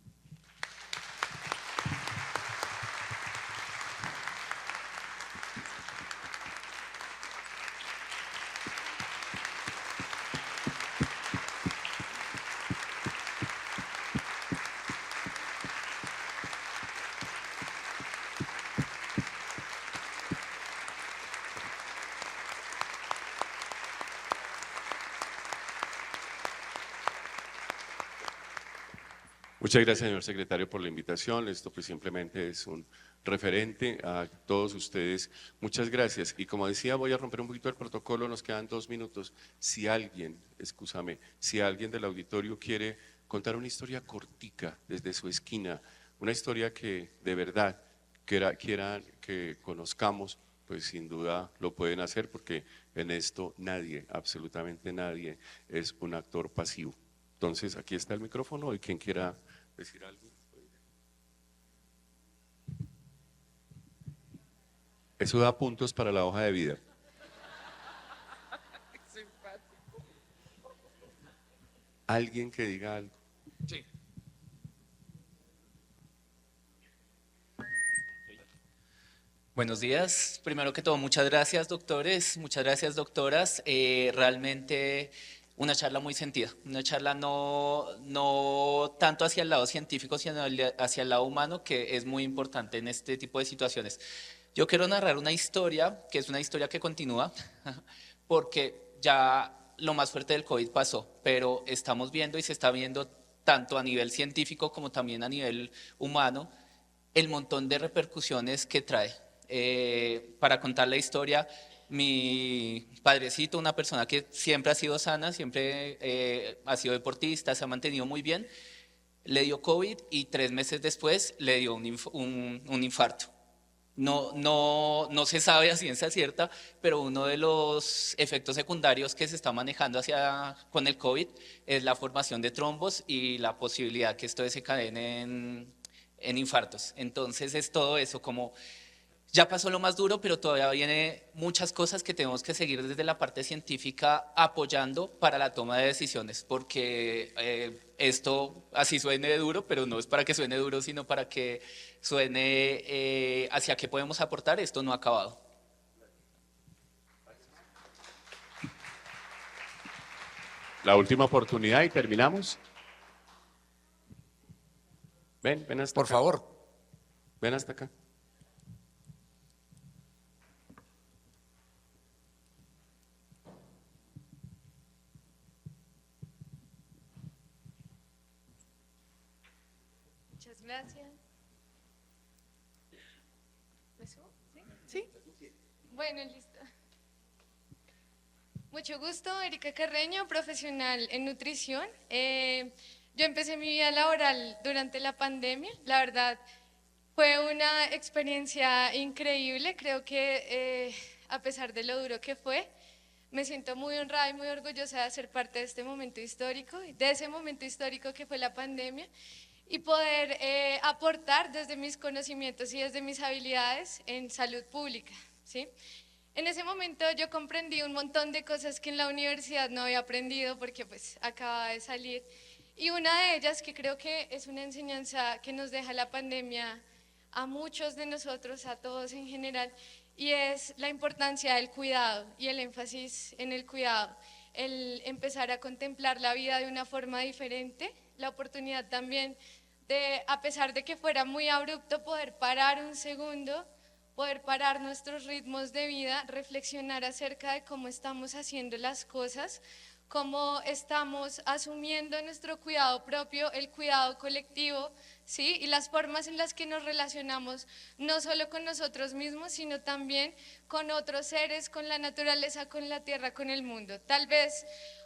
Muchas gracias, señor secretario, por la invitación. Esto pues simplemente es un referente a todos ustedes. Muchas gracias. Y como decía, voy a romper un poquito el protocolo, nos quedan 2 minutos. Si alguien, excúsame, si alguien del auditorio quiere contar una historia cortica desde su esquina, una historia que de verdad quieran que conozcamos, pues sin duda lo pueden hacer, porque en esto nadie, absolutamente nadie, es un actor pasivo. Entonces, aquí está el micrófono y quien quiera decir algo. Eso da puntos para la hoja de vida. Alguien que diga algo. Sí. Buenos días. Primero que todo, muchas gracias, doctores, muchas gracias, doctoras. Realmente una charla muy sentida, una charla no tanto hacia el lado científico, sino hacia el lado humano, que es muy importante en este tipo de situaciones. Yo quiero narrar una historia, que es una historia que continúa, porque ya lo más fuerte del COVID pasó, pero estamos viendo y se está viendo tanto a nivel científico como también a nivel humano el montón de repercusiones que trae. Para contar la historia, mi padrecito, una persona que siempre ha sido sana, siempre ha sido deportista, se ha mantenido muy bien, le dio COVID y 3 meses después le dio un infarto. No se sabe a ciencia cierta, pero uno de los efectos secundarios que se está manejando con el COVID es la formación de trombos y la posibilidad que esto desencadene en infartos. Entonces es todo eso, como ya pasó lo más duro, pero todavía viene muchas cosas que tenemos que seguir desde la parte científica apoyando para la toma de decisiones, porque esto así suene duro, pero no es para que suene duro, sino para que suene hacia qué podemos aportar. Esto no ha acabado. La última oportunidad y terminamos. Ven hasta Por acá. favor. Ven hasta acá. Muchas gracias. ¿Me subo? ¿Sí? Bueno, listo. Mucho gusto, Erika Carreño, profesional en nutrición. Yo empecé mi vida laboral durante la pandemia. La verdad, fue una experiencia increíble. Creo que a pesar de lo duro que fue, me siento muy honrada y muy orgullosa de ser parte de este momento histórico, de ese momento histórico que fue la pandemia, y poder aportar desde mis conocimientos y desde mis habilidades en salud pública, ¿sí? En ese momento yo comprendí un montón de cosas que en la universidad no había aprendido porque pues acababa de salir, y una de ellas, que creo que es una enseñanza que nos deja la pandemia a muchos de nosotros, a todos en general, y es la importancia del cuidado y el énfasis en el cuidado, el empezar a contemplar la vida de una forma diferente, la oportunidad también de, a pesar de que fuera muy abrupto, poder parar un segundo, poder parar nuestros ritmos de vida, reflexionar acerca de cómo estamos haciendo las cosas, cómo estamos asumiendo nuestro cuidado propio, el cuidado colectivo, ¿sí? Y las formas en las que nos relacionamos, no solo con nosotros mismos, sino también con otros seres, con la naturaleza, con la tierra, con el mundo. Tal vez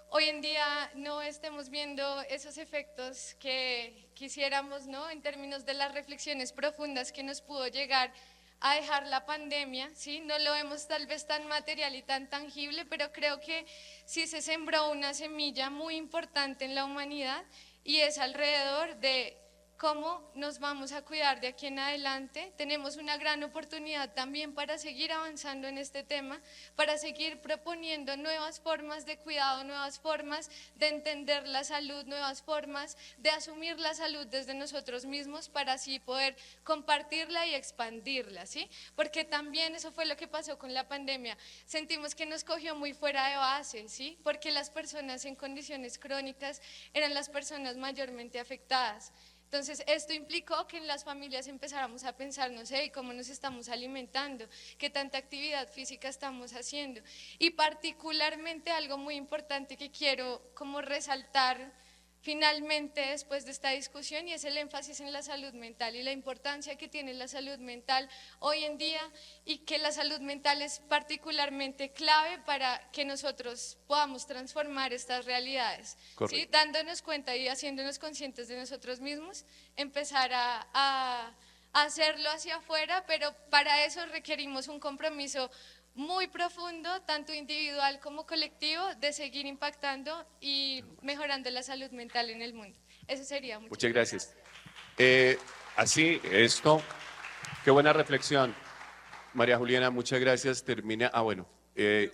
hoy en día no estemos viendo esos efectos que quisiéramos, ¿no? En términos de las reflexiones profundas que nos pudo llegar a dejar la pandemia, ¿sí? No lo vemos tal vez tan material y tan tangible, pero creo que sí se sembró una semilla muy importante en la humanidad, y es alrededor de cómo nos vamos a cuidar de aquí en adelante. Tenemos una gran oportunidad también para seguir avanzando en este tema, para seguir proponiendo nuevas formas de cuidado, nuevas formas de entender la salud, nuevas formas de asumir la salud desde nosotros mismos, para así poder compartirla y expandirla, ¿sí? Porque también eso fue lo que pasó con la pandemia. Sentimos que nos cogió muy fuera de base, ¿sí? Porque las personas en condiciones crónicas eran las personas mayormente afectadas. Entonces, esto implicó que en las familias empezáramos a pensar, no sé, cómo nos estamos alimentando, qué tanta actividad física estamos haciendo. Y particularmente algo muy importante que quiero como resaltar, finalmente después de esta discusión, y es el énfasis en la salud mental y la importancia que tiene la salud mental hoy en día, y que la salud mental es particularmente clave para que nosotros podamos transformar estas realidades, ¿sí? Dándonos cuenta y haciéndonos conscientes de nosotros mismos, empezar a hacerlo hacia afuera, pero para eso requerimos un compromiso muy profundo, tanto individual como colectivo, de seguir impactando y mejorando la salud mental en el mundo. Eso sería. Muchas gracias. Así, esto, qué buena reflexión. María Juliana, muchas gracias. Termina, bueno,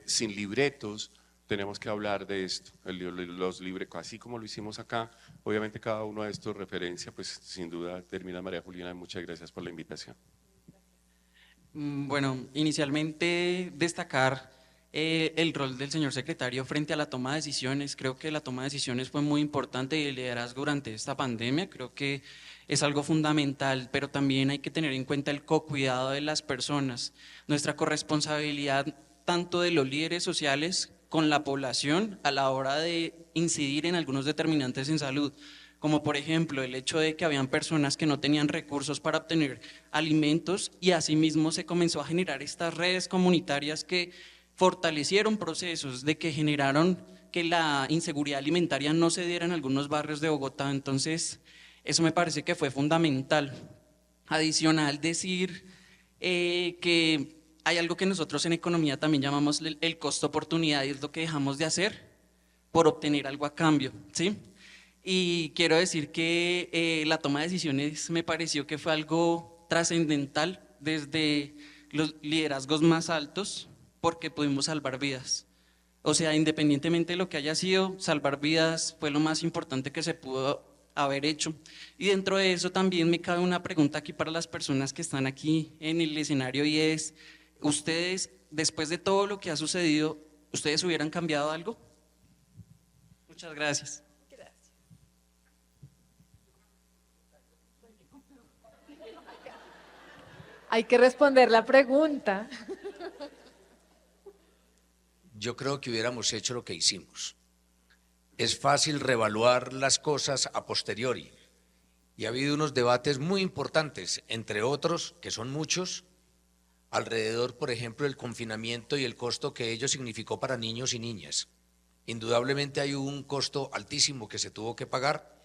sin libretos tenemos que hablar de esto, los libretos, así como lo hicimos acá, obviamente cada uno de estos referencia, pues sin duda termina María Juliana, muchas gracias por la invitación. Bueno, inicialmente destacar el rol del señor secretario frente a la toma de decisiones. Creo que la toma de decisiones fue muy importante y el liderazgo durante esta pandemia creo que es algo fundamental, pero también hay que tener en cuenta el cocuidado de las personas, nuestra corresponsabilidad tanto de los líderes sociales con la población a la hora de incidir en algunos determinantes en salud, como por ejemplo el hecho de que habían personas que no tenían recursos para obtener alimentos, y asimismo se comenzó a generar estas redes comunitarias que fortalecieron procesos de que generaron que la inseguridad alimentaria no se diera en algunos barrios de Bogotá. Entonces eso me parece que fue fundamental. Adicional, decir que hay algo que nosotros en economía también llamamos el costo oportunidad, y es lo que dejamos de hacer por obtener algo a cambio, ¿sí? Y quiero decir que la toma de decisiones me pareció que fue algo trascendental desde los liderazgos más altos, porque pudimos salvar vidas. O sea, independientemente de lo que haya sido, salvar vidas fue lo más importante que se pudo haber hecho. Y dentro de eso también me cabe una pregunta aquí para las personas que están aquí en el escenario, y es, ¿ustedes, después de todo lo que ha sucedido, ustedes hubieran cambiado algo? Muchas gracias. Hay que responder la pregunta. Yo creo que hubiéramos hecho lo que hicimos. Es fácil reevaluar las cosas a posteriori, y ha habido unos debates muy importantes, entre otros, que son muchos, alrededor, por ejemplo, del confinamiento y el costo que ello significó para niños y niñas. Indudablemente hay un costo altísimo que se tuvo que pagar,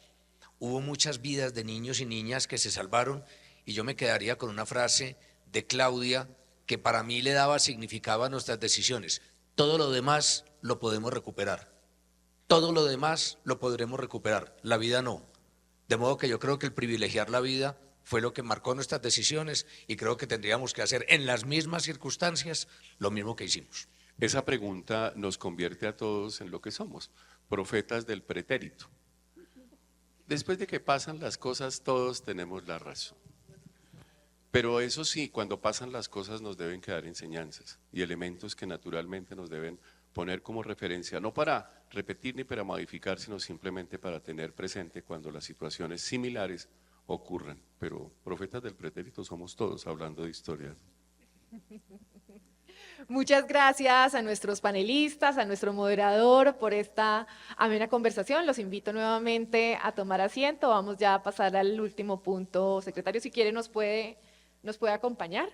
hubo muchas vidas de niños y niñas que se salvaron, y yo me quedaría con una frase de Claudia que para mí le daba significado a nuestras decisiones: todo lo demás lo podemos recuperar, todo lo demás lo podremos recuperar, la vida no. De modo que yo creo que el privilegiar la vida fue lo que marcó nuestras decisiones, y creo que tendríamos que hacer en las mismas circunstancias lo mismo que hicimos. Esa pregunta nos convierte a todos en lo que somos, profetas del pretérito. Después de que pasan las cosas, todos tenemos la razón. Pero eso sí, cuando pasan las cosas nos deben quedar enseñanzas y elementos que naturalmente nos deben poner como referencia, no para repetir ni para modificar, sino simplemente para tener presente cuando las situaciones similares ocurran. Pero profetas del pretérito somos todos, hablando de historia. Muchas gracias a nuestros panelistas, a nuestro moderador por esta amena conversación. Los invito nuevamente a tomar asiento. Vamos ya a pasar al último punto. Secretario, si quiere nos puede acompañar.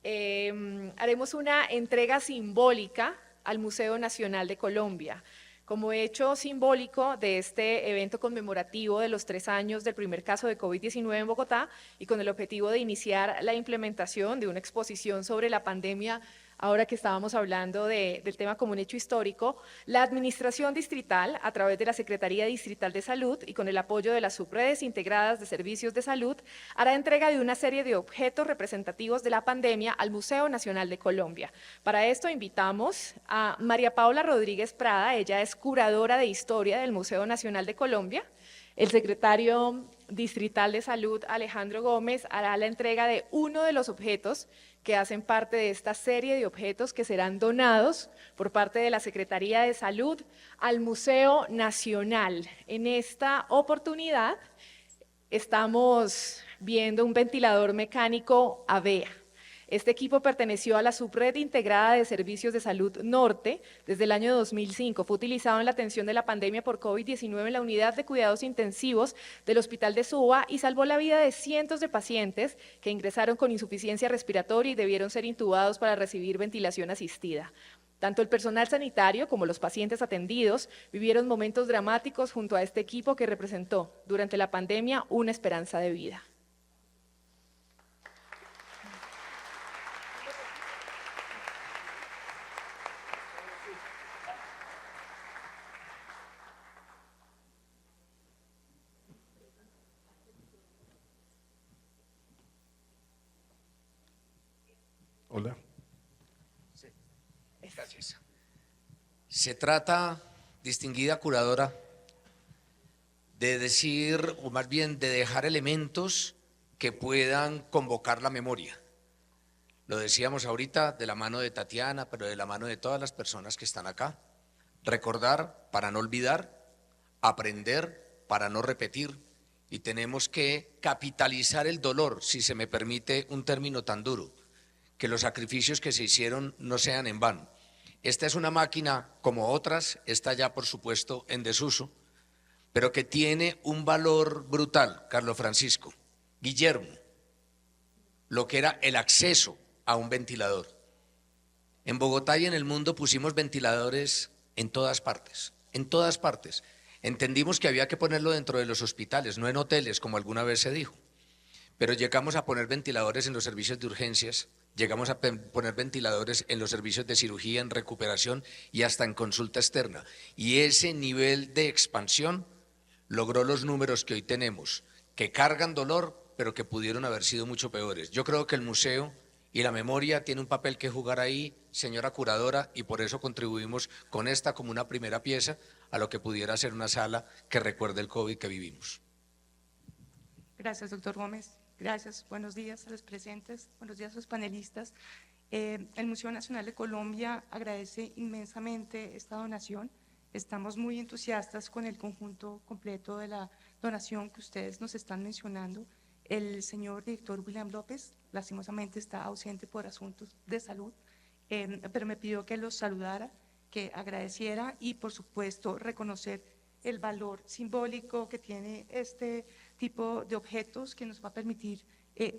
Haremos una entrega simbólica al Museo Nacional de Colombia. Como hecho simbólico de este evento conmemorativo de los 3 años del primer caso de COVID-19 en Bogotá, y con el objetivo de iniciar la implementación de una exposición sobre la pandemia, ahora que estábamos hablando del tema como un hecho histórico, la Administración Distrital, a través de la Secretaría Distrital de Salud y con el apoyo de las subredes integradas de servicios de salud, hará entrega de una serie de objetos representativos de la pandemia al Museo Nacional de Colombia. Para esto invitamos a María Paula Rodríguez Prada, ella es curadora de Historia del Museo Nacional de Colombia. El secretario distrital de Salud, Alejandro Gómez, hará la entrega de uno de los objetos que hacen parte de esta serie de objetos que serán donados por parte de la Secretaría de Salud al Museo Nacional. En esta oportunidad estamos viendo un ventilador mecánico AVEA. Este equipo perteneció a la Subred Integrada de Servicios de Salud Norte desde el año 2005. Fue utilizado en la atención de la pandemia por COVID-19 en la unidad de cuidados intensivos del Hospital de Suba y salvó la vida de cientos de pacientes que ingresaron con insuficiencia respiratoria y debieron ser intubados para recibir ventilación asistida. Tanto el personal sanitario como los pacientes atendidos vivieron momentos dramáticos junto a este equipo que representó durante la pandemia una esperanza de vida. Hola. Gracias. Se trata, distinguida curadora, de decir, o más bien de dejar elementos que puedan convocar la memoria. Lo decíamos ahorita de la mano de Tatiana, pero de la mano de todas las personas que están acá. Recordar para no olvidar, aprender para no repetir, y tenemos que capitalizar el dolor, si se me permite un término tan duro, que los sacrificios que se hicieron no sean en vano. Esta es una máquina, como otras, está ya por supuesto en desuso, pero que tiene un valor brutal, Carlos Francisco. Guillermo, lo que era el acceso a un ventilador. En Bogotá y en el mundo pusimos ventiladores en todas partes, en todas partes. Entendimos que había que ponerlo dentro de los hospitales, no en hoteles, como alguna vez se dijo. Pero llegamos a poner ventiladores en los servicios de urgencias, llegamos a poner ventiladores en los servicios de cirugía, en recuperación y hasta en consulta externa. Y ese nivel de expansión logró los números que hoy tenemos, que cargan dolor, pero que pudieron haber sido mucho peores. Yo creo que el museo y la memoria tiene un papel que jugar ahí, señora curadora, y por eso contribuimos con esta como una primera pieza a lo que pudiera ser una sala que recuerde el COVID que vivimos. Gracias, doctor Gómez. Gracias. Buenos días a los presentes, buenos días a los panelistas. El Museo Nacional de Colombia agradece inmensamente esta donación. Estamos muy entusiastas con el conjunto completo de la donación que ustedes nos están mencionando. El señor director William López, lastimosamente, está ausente por asuntos de salud, pero me pidió que los saludara, que agradeciera y, por supuesto, reconocer el valor simbólico que tiene este tipo de objetos que nos va a permitir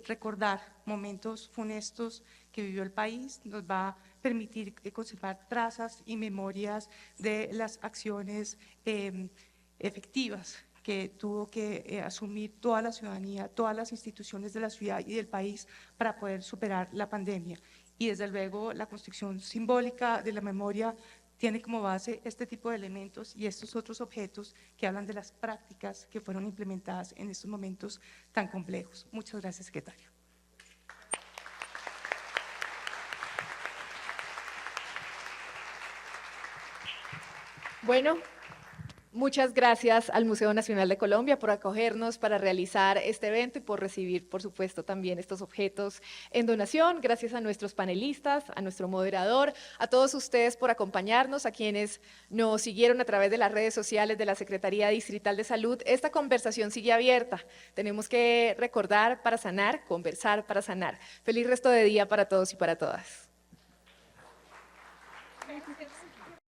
recordar momentos funestos que vivió el país, nos va a permitir conservar trazas y memorias de las acciones efectivas que tuvo que asumir toda la ciudadanía, todas las instituciones de la ciudad y del país para poder superar la pandemia. Y desde luego la construcción simbólica de la memoria tiene como base este tipo de elementos y estos otros objetos que hablan de las prácticas que fueron implementadas en estos momentos tan complejos. Muchas gracias, secretario. Bueno, muchas gracias al Museo Nacional de Colombia por acogernos para realizar este evento y por recibir, por supuesto, también estos objetos en donación. Gracias a nuestros panelistas, a nuestro moderador, a todos ustedes por acompañarnos, a quienes nos siguieron a través de las redes sociales de la Secretaría Distrital de Salud. Esta conversación sigue abierta. Tenemos que recordar para sanar, conversar para sanar. Feliz resto de día para todos y para todas.